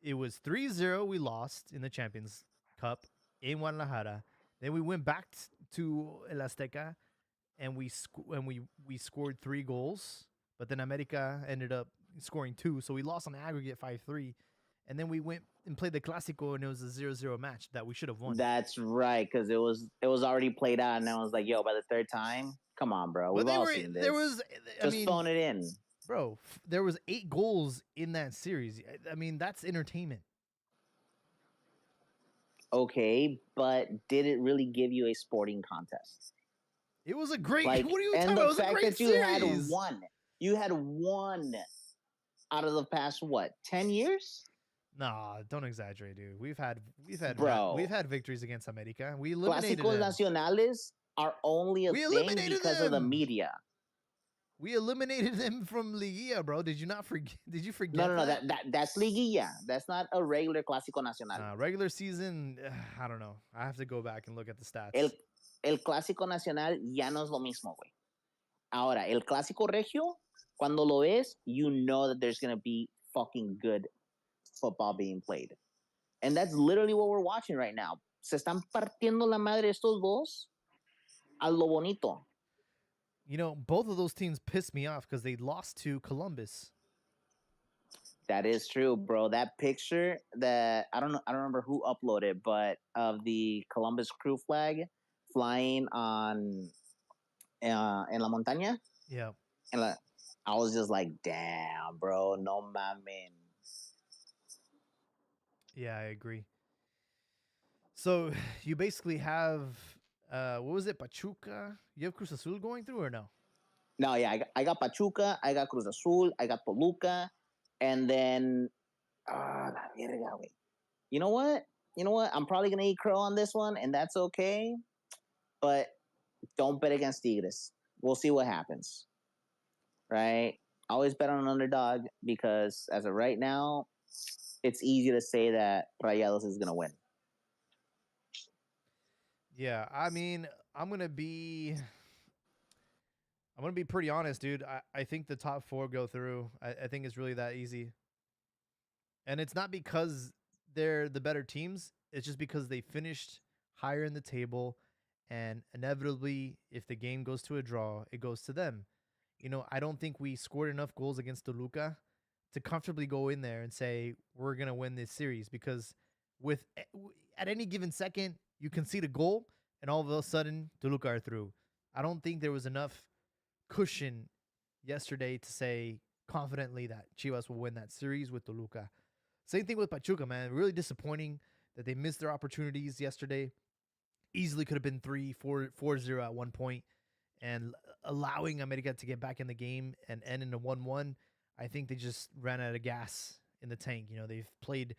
3-0 we lost in the Champions Cup in Guadalajara. Then we went back to El Azteca and we scored 3 goals, but then America ended up scoring 2, so we lost on aggregate 5-3. And then we went and played the Clásico, and it was a 0-0 match that we should have won. That's right, because it was already played out, and I was like, yo, by the third time, come on, bro. We've all seen this. Just phone it in. Bro, there was 8 goals in that series. I mean, that's entertainment. Okay, but did it really give you a sporting contest? It was a great. Like, what are you talking about? It was a great series. You had one out of the past 10 years? Nah, don't exaggerate, dude. We've had victories against America. We eliminated Clásicos nacionales are only a thing because of the media. We eliminated them from Liguilla, bro. Did you not forget? Did you forget? No. That's Liguilla. That's not a regular Clásico Nacional. Regular season, I don't know. I have to go back and look at the stats. El Clásico Nacional ya no es lo mismo, güey. Ahora, el Clásico Regio, cuando lo ves, you know that there's gonna be fucking good football being played, and that's literally what we're watching right now. Se están partiendo la madre estos dos a lo bonito. You know, both of those teams pissed me off because they lost to Columbus. That is true, bro. That picture that I don't remember who uploaded, but of the Columbus Crew flag flying on en la montaña. Yeah. And I was just like, damn, bro, no mames. Yeah, I agree. So you basically have what was it, Pachuca? You have Cruz Azul going through or no? No, yeah, I got Pachuca, I got Cruz Azul, I got Toluca, and then you know what? I'm probably gonna eat crow on this one, and that's okay. But don't bet against Tigres. We'll see what happens. Right? Always bet on an underdog because as of right now, it's easy to say that Rayados is gonna win. Yeah, I mean, I'm gonna be pretty honest, dude. I think the top 4 go through. I think it's really that easy. And it's not because they're the better teams. It's just because they finished higher in the table. And inevitably, if the game goes to a draw, it goes to them. You know, I don't think we scored enough goals against Toluca to comfortably go in there and say, we're going to win this series. Because at any given second, you concede a goal, and all of a sudden, Toluca are through. I don't think there was enough cushion yesterday to say confidently that Chivas will win that series with Toluca. Same thing with Pachuca, man. Really disappointing that they missed their opportunities yesterday. Easily could have been 4-0 at one point, and allowing America to get back in the game and end in a 1-1. I think they just ran out of gas in the tank. You know, they've played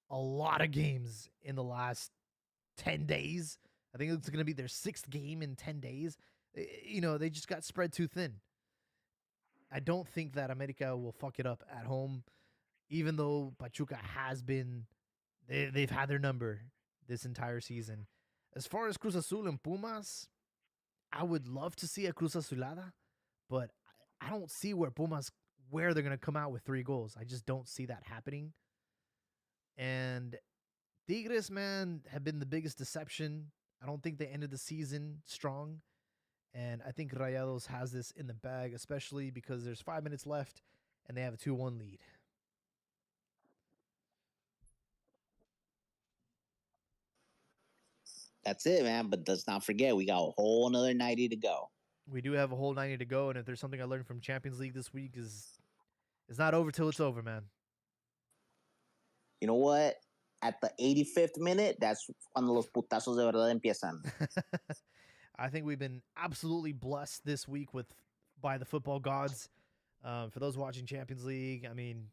a lot of games in the last 10 days. I think it's going to be their 6th game in 10 days. You know, they just got spread too thin. I don't think that America will fuck it up at home, even though Pachuca has been, they've had their number this entire season. As far as Cruz Azul and Pumas, I would love to see a Cruz Azulada, but I don't see where they're going to come out with 3 goals. I just don't see that happening. And Tigres, man, have been the biggest deception. I don't think they ended the season strong. And I think Rayados has this in the bag, especially because there's 5 minutes left and they have a 2-1 lead. That's it, man. But let's not forget, we got a whole another 90 to go. We do have a whole 90 to go. And if there's something I learned from Champions League this week is it's not over till it's over, man. You know what? At the 85th minute, that's cuando los putazos de verdad empiezan. I think we've been absolutely blessed this week by the football gods. For those watching Champions League, I mean,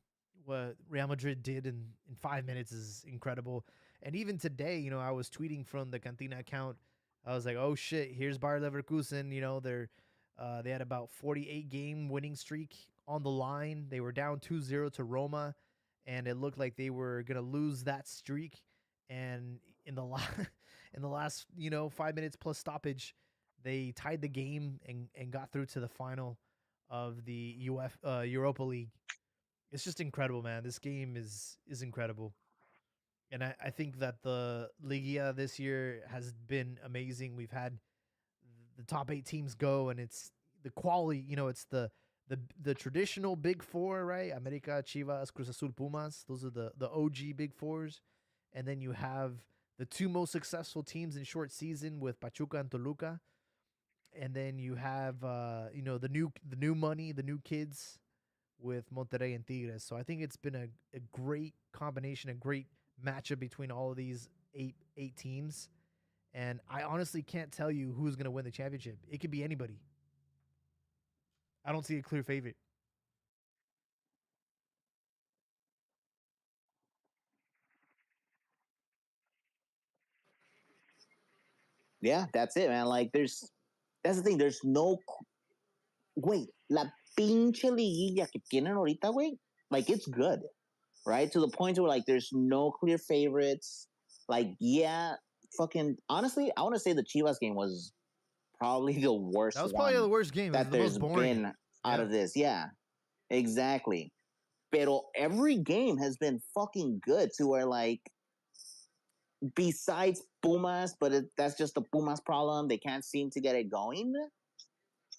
what Real Madrid did in 5 minutes is incredible. And even today, you know, I was tweeting from the Cantina account. I was like, oh, shit, here's Bayer Leverkusen. You know, they had about 48-game winning streak on the line. They were down 2-0 to Roma, and it looked like they were going to lose that streak. And in the last, 5 minutes plus stoppage, they tied the game and got through to the final of the Europa League. It's just incredible, man. This game is incredible. And I think that the Liguilla this year has been amazing. We've had the top 8 teams go, and it's the quality, it's the traditional big 4, right? America, Chivas, Cruz Azul, Pumas. Those are the OG big 4s. And then you have the 2 most successful teams in short season with Pachuca and Toluca. And then you have the new money, the new kids with Monterrey and Tigres. So I think it's been a great combination, a great matchup between all of these eight teams. And I honestly can't tell you who's going to win the championship. It could be anybody. I don't see a clear favorite. Yeah, that's it, man. Like, that's the thing. There's no, wait, la pinche liguilla que tienen ahorita, güey, like, it's good, right? To the point where, like, there's no clear favorites. Like, yeah, fucking, honestly, I want to say the Chivas game was probably the worst. That was probably the worst game. That there's been out of this. Yeah, exactly. Pero every game has been fucking good to where, like, besides Pumas, but that's just the Pumas problem. They can't seem to get it going.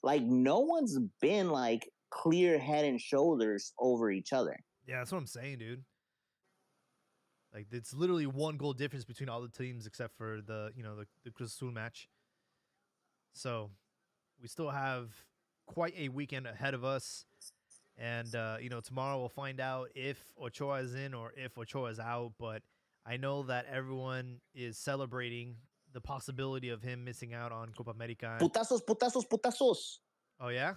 Like, no one's been, like, clear head and shoulders over each other. Yeah, that's what I'm saying, dude. Like, it's literally one goal difference between all the teams except for the Cruz Azul match. So we still have quite a weekend ahead of us. And, tomorrow we'll find out if Ochoa is in or if Ochoa is out. But I know that everyone is celebrating the possibility of him missing out on Copa America. Putazos, putazos, putazos. Oh, yeah?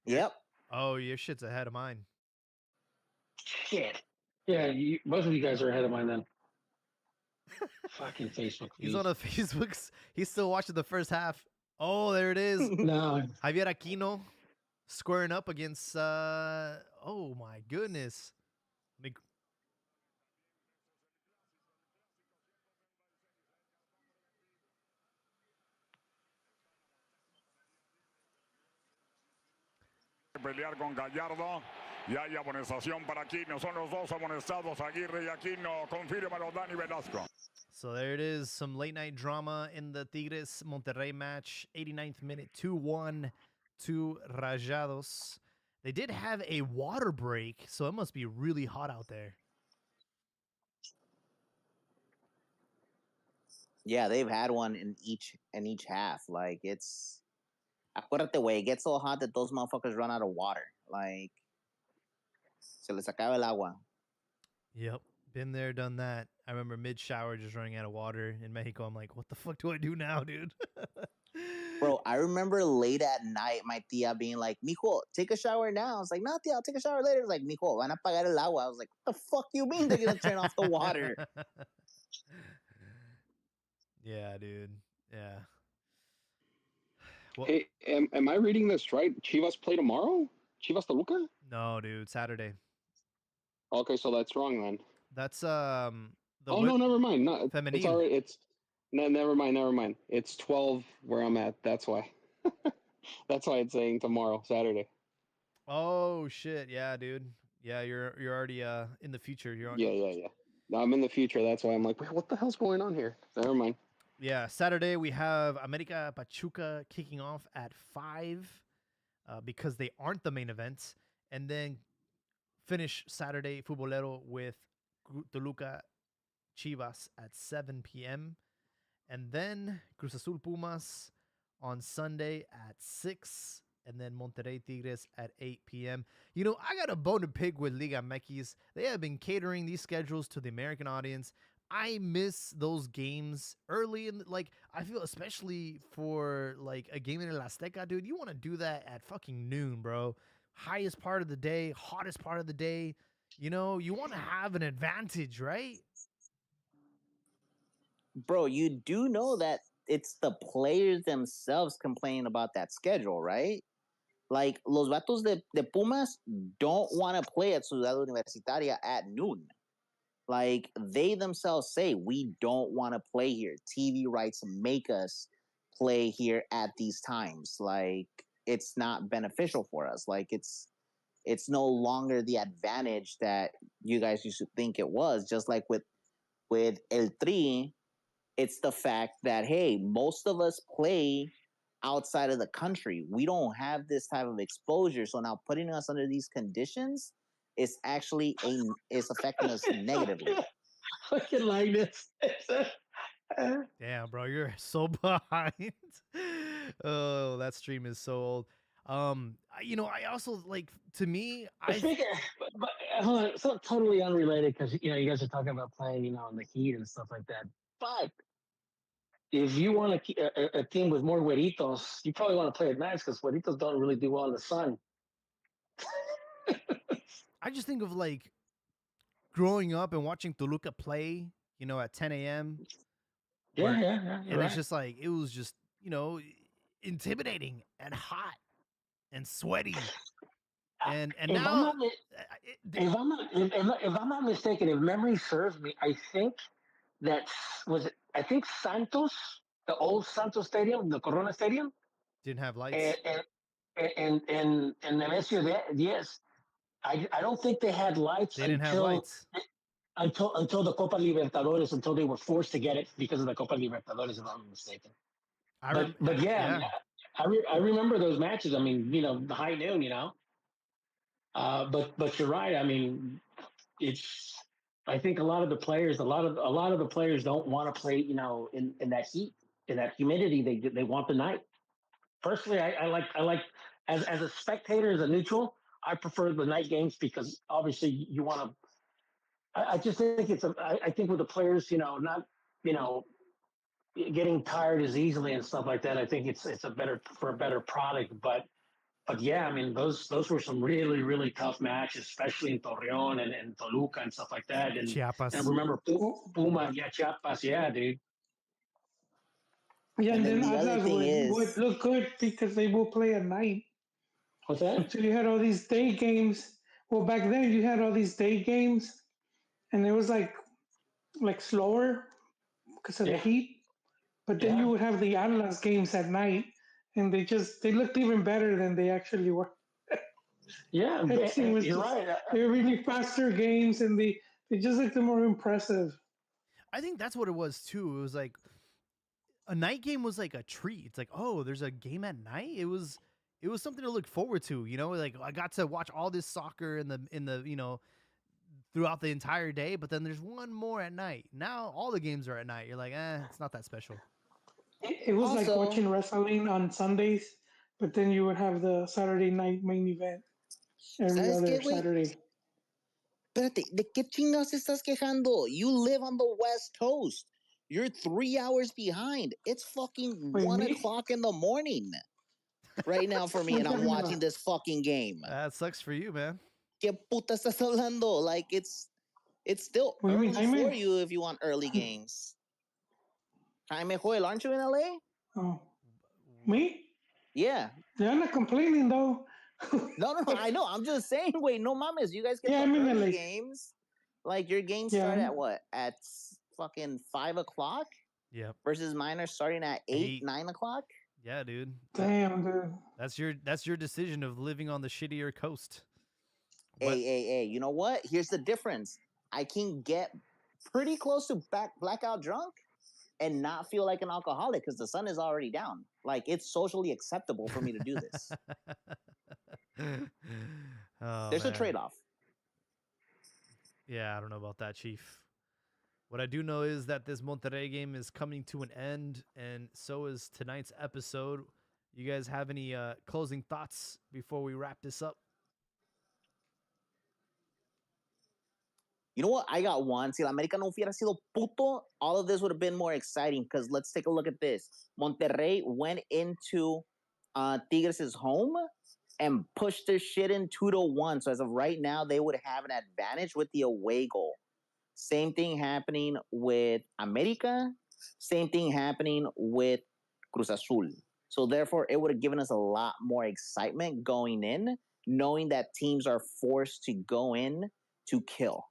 Yep. Oh, your shit's ahead of mine. Shit. Yeah, most of you guys are ahead of mine then. Fucking Facebook. He's on a Facebook. He's still watching the first half. Oh, there it is. No. Javier Aquino squaring up against, oh my goodness. Pelear con Gallardo y hay amonestación para Aquino. Son los dos amonestados, Aguirre y Aquino. Confírmalo, Dani Velasco. So there it is, some late night drama in the Tigres Monterrey match. 89th minute, 2-1 to Rayados. They did have a water break, so it must be really hot out there. Yeah, they've had one in each half. Like, it's, acuérdate, güey, it gets so hot that those motherfuckers run out of water. Like, se les acaba el agua. Yep, been there, done that. I remember mid-shower just running out of water in Mexico. I'm like, what the fuck do I do now, dude? Bro, I remember late at night, my tia being like, mijo, take a shower now. I was like, no, tia, I'll take a shower later. Like, mijo, van a apagar el agua. I was like, what the fuck you mean they're going to turn off the water? Yeah, dude. Yeah. Well, hey, am I reading this right? Chivas play tomorrow? Chivas Toluca? No, dude, Saturday. Okay, so that's wrong then. That's no, never mind. No, feminine. It's already never mind. It's 12 where I'm at. That's why. That's why it's saying tomorrow, Saturday. Oh shit, yeah, dude. Yeah, you're already in the future. You're on. Yeah. No, I'm in the future. That's why I'm like, wait, what the hell's going on here? Never mind. Yeah, Saturday we have America Pachuca kicking off at 5 because they aren't the main event, and then finish Saturday Futbolero with Toluca Chivas at 7 p.m. and then Cruz Azul Pumas on Sunday at 6, and then Monterrey Tigres at 8 p.m. You know, I got a bone to pick with Liga MX. They have been catering these schedules to the American audience. I miss those games early in, like, I feel especially for, like, a game in El Azteca, dude, you want to do that at fucking noon, bro. Highest part of the day, hottest part of the day. You know, you want to have an advantage, right? Bro, you do know that it's the players themselves complaining about that schedule, right? Like, los vatos de Pumas don't want to play at Ciudad Universitaria at noon. Like, they themselves say, we don't want to play here. TV rights make us play here at these times. Like, it's not beneficial for us. Like, it's no longer the advantage that you guys used to think it was. Just like with El Tri, it's the fact that, hey, most of us play outside of the country. We don't have this type of exposure. So now putting us under these conditions is actually is affecting us negatively. Fucking like this. Damn, bro, you're so behind. Oh, that stream is so old. I also like, to me, but hold on, it's not totally unrelated because you guys are talking about playing, in the heat and stuff like that. But if you want a team with more güeritos, you probably want to play at nights because güeritos don't really do well in the sun. I just think of like growing up and watching Toluca play, at 10 a.m. Yeah. And it's just like, it was just, intimidating and hot and sweaty. And now, if I'm not mistaken, if memory serves me, I think Santos, the old Santos Stadium, the Corona Stadium, didn't have lights. And Nemesio, yes, I don't think they had lights. They didn't have lights until the Copa Libertadores, until they were forced to get it because of the Copa Libertadores, if I'm not mistaken. But yeah. I remember those matches. I mean, the high noon, But you're right. I mean, I think a lot of the players don't want to play, in that heat, in that humidity. They want the night. Personally, I like as a spectator, as a neutral, I prefer the night games because obviously you want to. I just think I think with the players, not, getting tired as easily and stuff like that. I think it's a better product, but yeah, I mean those were some really, really tough matches, especially in Torreon and Toluca and stuff like that. And Chiapas. And I remember Puma, Chiapas, yeah, dude. Yeah, and then Atlas would look good because they will play at night. What's that? So you had all these day games. Well, back then you had all these day games, and it was like slower because of the heat. But then you would have the Atlas games at night, and they looked even better than they actually were. Yeah, you're right. They were really faster games, and they just looked more impressive. I think that's what it was too. It was like a night game was like a treat. It's like, oh, there's a game at night. It was something to look forward to. Like I got to watch all this soccer in the throughout the entire day, but then there's one more at night. Now all the games are at night. You're like, it's not that special. It was also like watching wrestling on Sundays, but then you would have the Saturday night main event every other Saturday. Espérate, ¿de qué chingas estás quejando? You live on the West Coast. You're 3 hours behind. It's fucking 1 o'clock in the morning right now for me, and I'm watching this fucking game. That sucks for you, man. ¿Qué puta estás hablando? Like, it's still early for you if you want early games. Jaime Joel, aren't you in LA? Oh, me? Yeah. Yeah, I'm not complaining though. No, I know. I'm just saying. Wait, no mames. You guys get early games. Like your games start at what? At fucking 5 o'clock. Yep. Versus mine are starting at 8, 9 o'clock. Yeah, dude. Damn, dude. That's your decision of living on the shittier coast. Hey. You know what? Here's the difference. I can get pretty close to blackout drunk and not feel like an alcoholic because the sun is already down. Like, it's socially acceptable for me to do this. There's a trade-off. Yeah, I don't know about that, Chief. What I do know is that this Monterrey game is coming to an end, and so is tonight's episode. You guys have any closing thoughts before we wrap this up? You know what? I got one. Si la América no hubiera sido puto, all of this would have been more exciting because let's take a look at this. Monterrey went into Tigres' home and pushed their shit in 2-1. So as of right now, they would have an advantage with the away goal. Same thing happening with América. Same thing happening with Cruz Azul. So therefore, it would have given us a lot more excitement going in, knowing that teams are forced to go in to kill.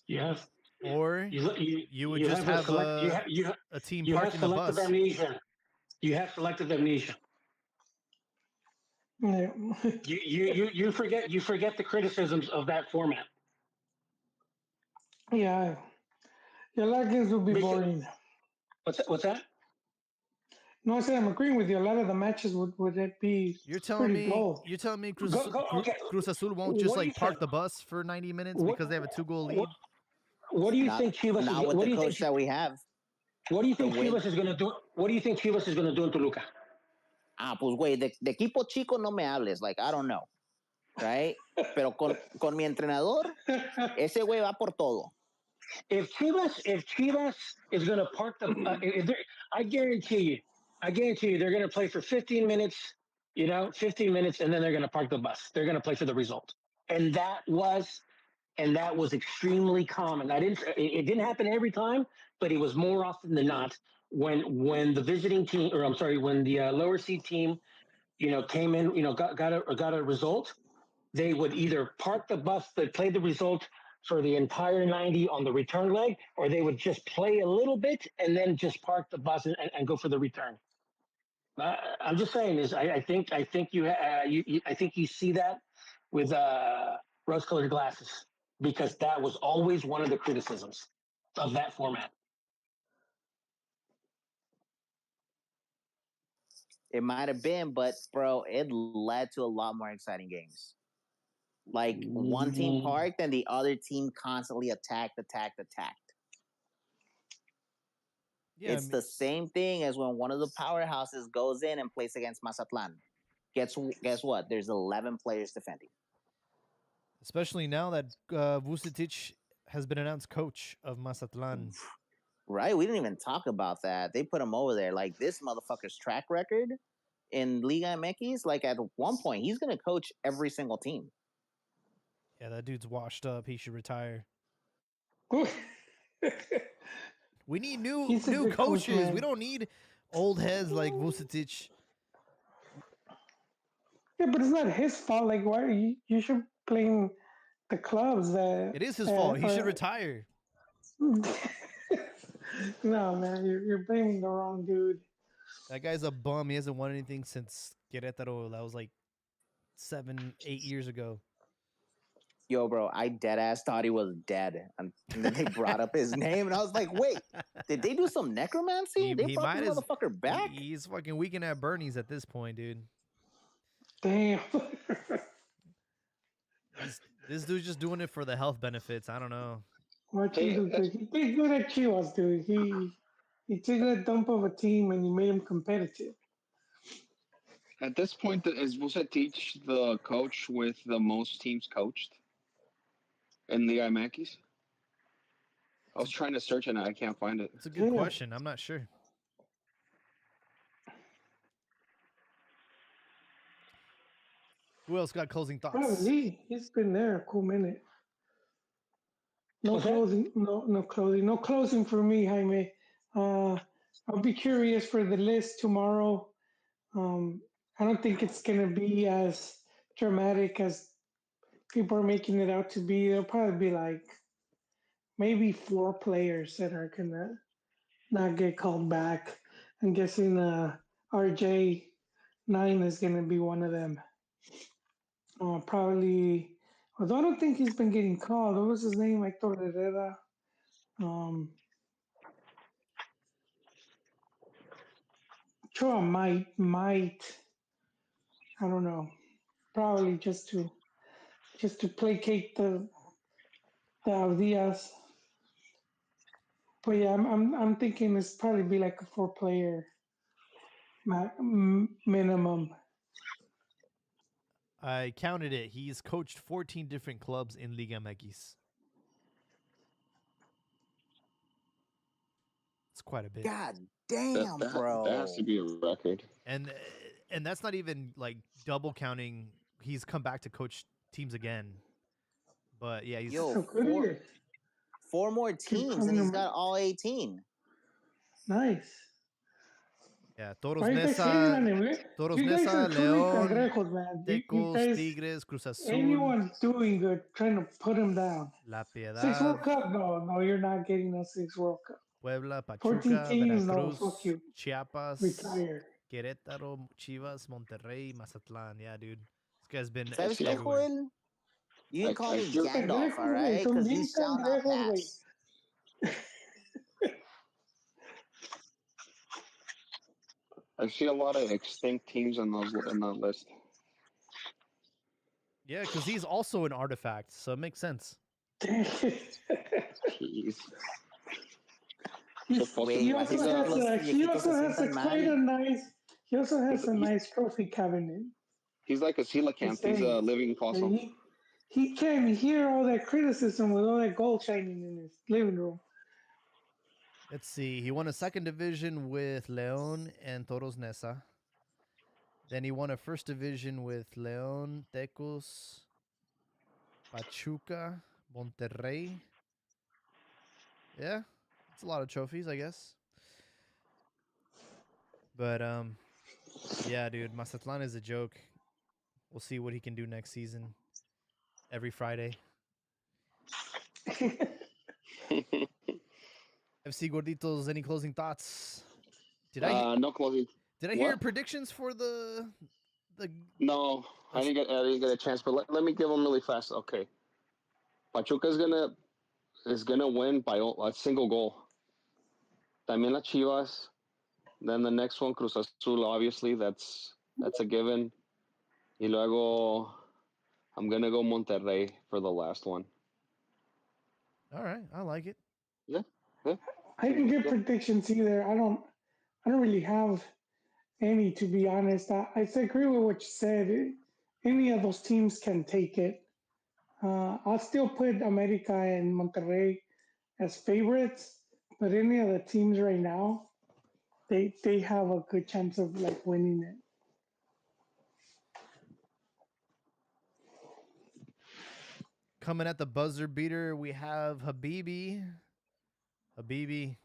Yes. Or you would just have a team parking the bus. Amnesia. You have selective amnesia. Yeah. you forget the criticisms of that format. Yeah. A lot of games would be boring. What's that? No, I said I'm agreeing with you. A lot of the matches would be You're telling me dull. Cruz Azul won't just park the bus for 90 minutes because they have a 2-goal lead? What do you think Chivas? Not with the coach that we have. What do you think Chivas is going to do? What do you think Chivas is going to do in Toluca? Pues güey, de equipo chico no me hables, like I don't know, right? Pero con mi entrenador, ese güey va por todo. If Chivas is going to park the, I guarantee you, they're going to play for 15 minutes, 15 minutes, and then they're going to park the bus. They're going to play for the result, and that was extremely common. It didn't happen every time, but it was more often than not when the visiting team, or I'm sorry, when the lower seed team, came in, got a result. They would either park the bus that played the result for the entire 90 on the return leg, or they would just play a little bit and then just park the bus and go for the return. I'm just saying I think you see that with rose-colored glasses, because that was always one of the criticisms of that format. It might have been, but bro, it led to a lot more exciting games. Like one team parked and the other team constantly attacked. Yeah, it's the same thing as when one of the powerhouses goes in and plays against Mazatlan. Guess what? There's 11 players defending. Especially now that Vucetic has been announced coach of Mazatlan. Right? We didn't even talk about that. They put him over there. Like, this motherfucker's track record in Liga MX, like at one point, he's going to coach every single team. Yeah, that dude's washed up. He should retire. We need new coaches. We don't need old heads like Vucetic. Yeah, but it's not his fault. Like, why you should blame the clubs that... It is his fault. He should retire. No, man, you're blaming the wrong dude. That guy's a bum. He hasn't won anything since Querétaro. That was like 7-8 years ago. Yo, bro, I deadass thought he was dead. And then they brought up his name, and I was like, wait, did they do some necromancy? They brought this motherfucker back? He's fucking weekend at Bernie's at this point, dude. Damn. This dude's just doing it for the health benefits. I don't know. He did good at Chivas, dude. He took a dump of a team and he made him competitive. At this point, is Vucetic the coach with the most teams coached in the IMACs? I was trying to search it and I can't find it. It's a good question. I'm not sure. Who else got closing thoughts? Probably. He's been there a cool minute. No closing. No closing. No closing for me, Jaime. I'll be curious for the list tomorrow. I don't think it's going to be as dramatic as people are making it out to be. There'll probably be like maybe 4 players that are going to not get called back. I'm guessing RJ9 is going to be one of them. Probably, although I don't think he's been getting called. What was his name? Hector Herrera. Sure, might. I don't know. Probably just to placate the Diaz. But yeah, I'm thinking it's probably be like a 4-player minimum. I counted it. He's coached 14 different clubs in Liga MX. It's quite a bit. God damn, bro. That has to be a record. And that's not even like double counting. He's come back to coach teams again. But yeah, he's 4 more teams and he's got all 18. Nice. Yeah, Toros Nesa, León, Tecos, Tigres, Cruz Azul. Anyone doing good, trying to put him down. La Piedad. 6 World Cup? No, you're not getting a 6 World Cup. Puebla, Pachuca, 14 teams, Veracruz, no, fuck you. Chiapas, Retire. Querétaro, Chivas, Monterrey, Mazatlan. Yeah, dude. This guy's been ¿Sabes qué, Joel? You can call me Gandalf, all right? Because he shall not pass. I see a lot of extinct teams in that list. Yeah, because he's also an artifact, so it makes sense. Jeez. He also has quite a nice He also has a nice trophy cabinet. He's like a coelacanth. He's a living fossil. He can't hear all that criticism with all that gold shining in his living room. Let's see. He won a second division with León and Toros Neza. Then he won a first division with León, Tecos, Pachuca, Monterrey. Yeah, it's a lot of trophies, I guess. But yeah, dude, Mazatlan is a joke. We'll see what he can do next season. Every Friday. FC Gorditos, any closing thoughts? No closing. Did I hear predictions for the? No, I didn't get a chance. But let me give them really fast. Okay, Pachuca is gonna win by a single goal. También las Chivas. Then the next one, Cruz Azul. Obviously, that's a given. Y luego, I'm gonna go Monterrey for the last one. All right, I like it. Yeah. I didn't get predictions either. I don't really have any, to be honest. I agree with what you said. Any of those teams can take it. I'll still put America and Monterrey as favorites, but any of the teams right now, they have a good chance of like winning it. Coming at the buzzer beater, we have Habibi. Habibi,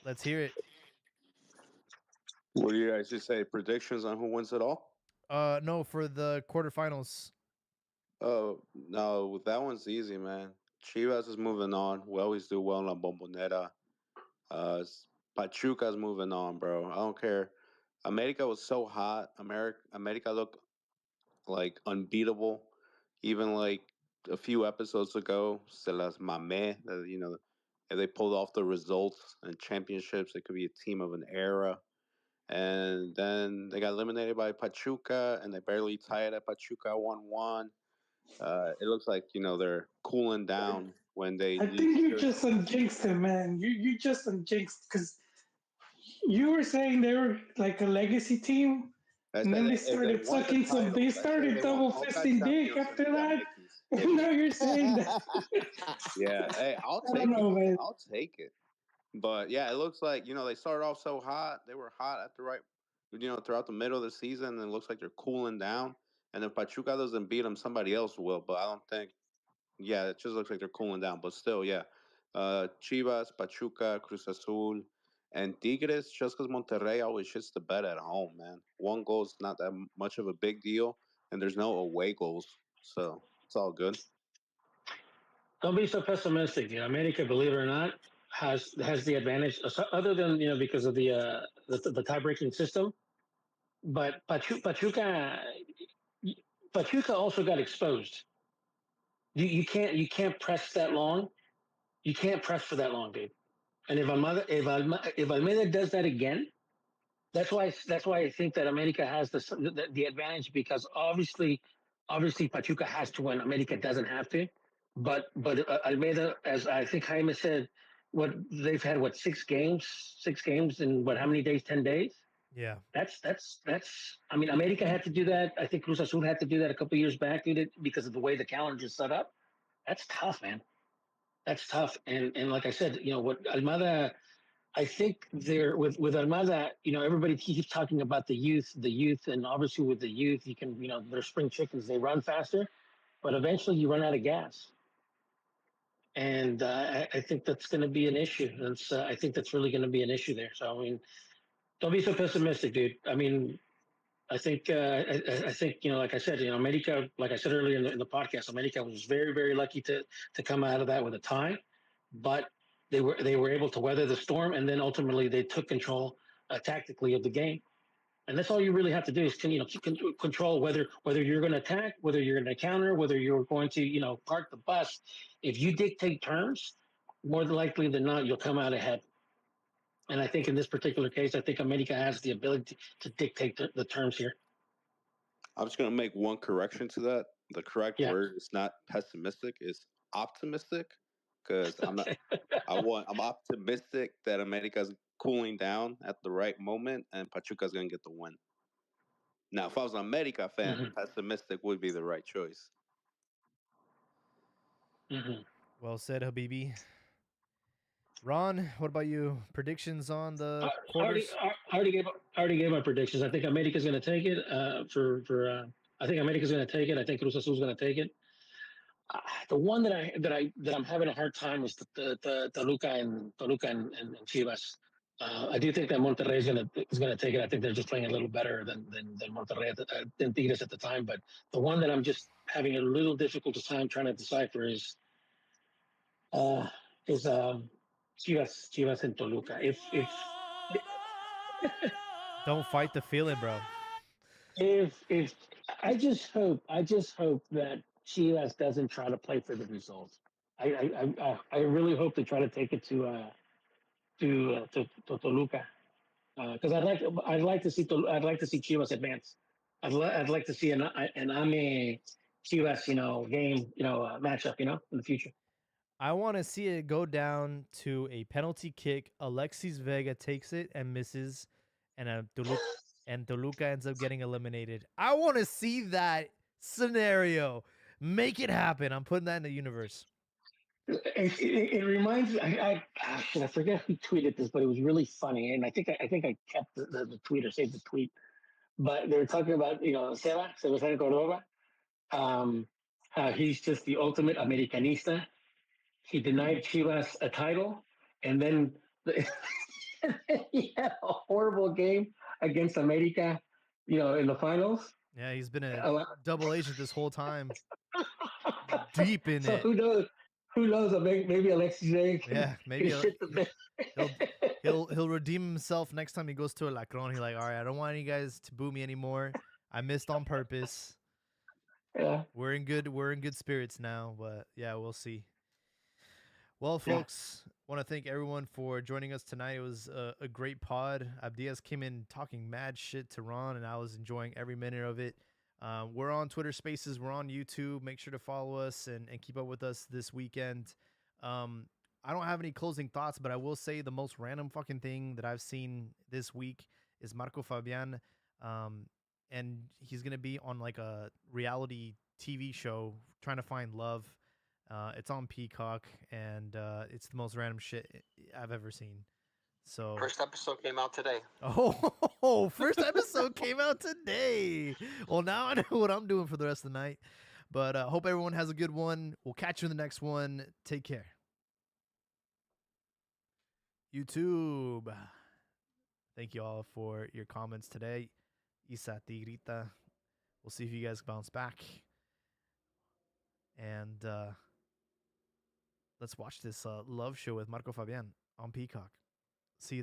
let's hear it. What do you guys just say? Predictions on who wins it all? No, for the quarterfinals. Oh, no, that one's easy, man. Chivas is moving on. We always do well in La Bombonera. Pachuca's moving on, bro. I don't care. America was so hot. America looked like unbeatable. Even like a few episodes ago, se las mamé. If they pulled off the results and championships, it could be a team of an era. And then they got eliminated by Pachuca, and they barely tied at Pachuca 1-1. It looks like they're cooling down when they. I think you just unjinxed them, man. You just unjinxed because you were saying they were like a legacy team, and then they started sucking some. They started double fisting dick after that, and now you're saying that. Yeah, hey, I'll take it. Man. I'll take it. But yeah, it looks like they started off so hot. They were hot at the right, throughout the middle of the season, and it looks like they're cooling down. And if Pachuca doesn't beat them, somebody else will. But I don't think. Yeah, it just looks like they're cooling down. But still, yeah. Chivas, Pachuca, Cruz Azul, and Tigres. Just because Monterrey always shits the bed at home, man. One goal is not that much of a big deal, and there's no away goals, so it's all good. Don't be so pessimistic. America, believe it or not, has the advantage, other than because of the tie-breaking system. But Pachuca also got exposed. You can't press that long. You can't press for that long, dude. And if Almeida does that again, that's why I think that America has the advantage, because obviously Pachuca has to win. America doesn't have to. But Almeida, as I think Jaime said, they've had 6 games in how many days? 10 days. Yeah. That's. I mean, America had to do that. I think Cruz Azul had to do that a couple of years back, because of the way the calendar is set up. That's tough, man. That's tough. And like I said, what Almada, I think there with Almada, everybody keeps talking about the youth, and obviously with the youth, you can, they're spring chickens, they run faster, but eventually you run out of gas. And I think that's going to be an issue. I think that's really going to be an issue there. So, I mean, don't be so pessimistic, dude. I mean, I think, like I said, America, like I said earlier in the podcast, America was very, very lucky to come out of that with a tie, but they were able to weather the storm, and then ultimately they took control tactically of the game. And that's all you really have to do is control whether you're going to attack, whether you're going to counter, whether you're going to park the bus. If you dictate terms, more than likely than not, you'll come out ahead. And I think in this particular case, I think America has the ability to dictate the terms here. I'm just going to make one correction to that. The correct word is not pessimistic; it's optimistic. Because I'm optimistic that America's cooling down at the right moment, and Pachuca's going to get the win. Now, if I was an America fan, pessimistic would be the right choice. Well said, Habibi. Ron, what about you? Predictions on the quarters? I already gave my predictions. I think America's going to take it. I think America's going to take it. I think Cruz Azul's going to take it. The one that I'm having a hard time is the Toluca and Chivas. I do think that Monterrey is gonna take it. I think they're just playing a little better than Monterrey than Tigres at the time. But the one that I'm just having a little difficult time trying to decipher is Chivas and Toluca. If don't fight the feeling, bro. If I just hope that Chivas doesn't try to play for the results. I really hope they try to take it to Toluca because I'd like to see Chivas advance. I'd like to see an Ame Chivas game matchup in the future. I want to see it go down to a penalty kick. Alexis Vega takes it and misses, and Toluca ends up getting eliminated. I want to see that scenario. Make it happen. I'm putting that in the universe. It reminds me. I forget who tweeted this, but it was really funny, and I think I kept the tweet or saved the tweet. But they were talking about Sebastián Córdoba. He's just the ultimate Americanista. He denied Chivas a title, and then he had a horrible game against America, in the finals. Yeah, he's been a double agent this whole time. Deep in it. Who knows? Who knows? Maybe Alexis Vega. Yeah, maybe he'll redeem himself next time he goes to a Lacron. He's like, all right, I don't want you guys to boo me anymore. I missed on purpose. Yeah, we're in good spirits now, but yeah, we'll see. Well, folks, want to thank everyone for joining us tonight. It was a great pod. Abdias came in talking mad shit to Ron, and I was enjoying every minute of it. We're on Twitter Spaces. We're on YouTube. Make sure to follow us and keep up with us this weekend. I don't have any closing thoughts, but I will say the most random fucking thing that I've seen this week is Marco Fabian. And he's going to be on like a reality TV show trying to find love. It's on Peacock, and it's the most random shit I've ever seen. So first episode came out today. Oh, first episode came out today. Well, now I know what I'm doing for the rest of the night. But hope everyone has a good one. We'll catch you in the next one. Take care. YouTube. Thank you all for your comments today. Isa Tigrita. We'll see if you guys bounce back. And let's watch this love show with Marco Fabian on Peacock.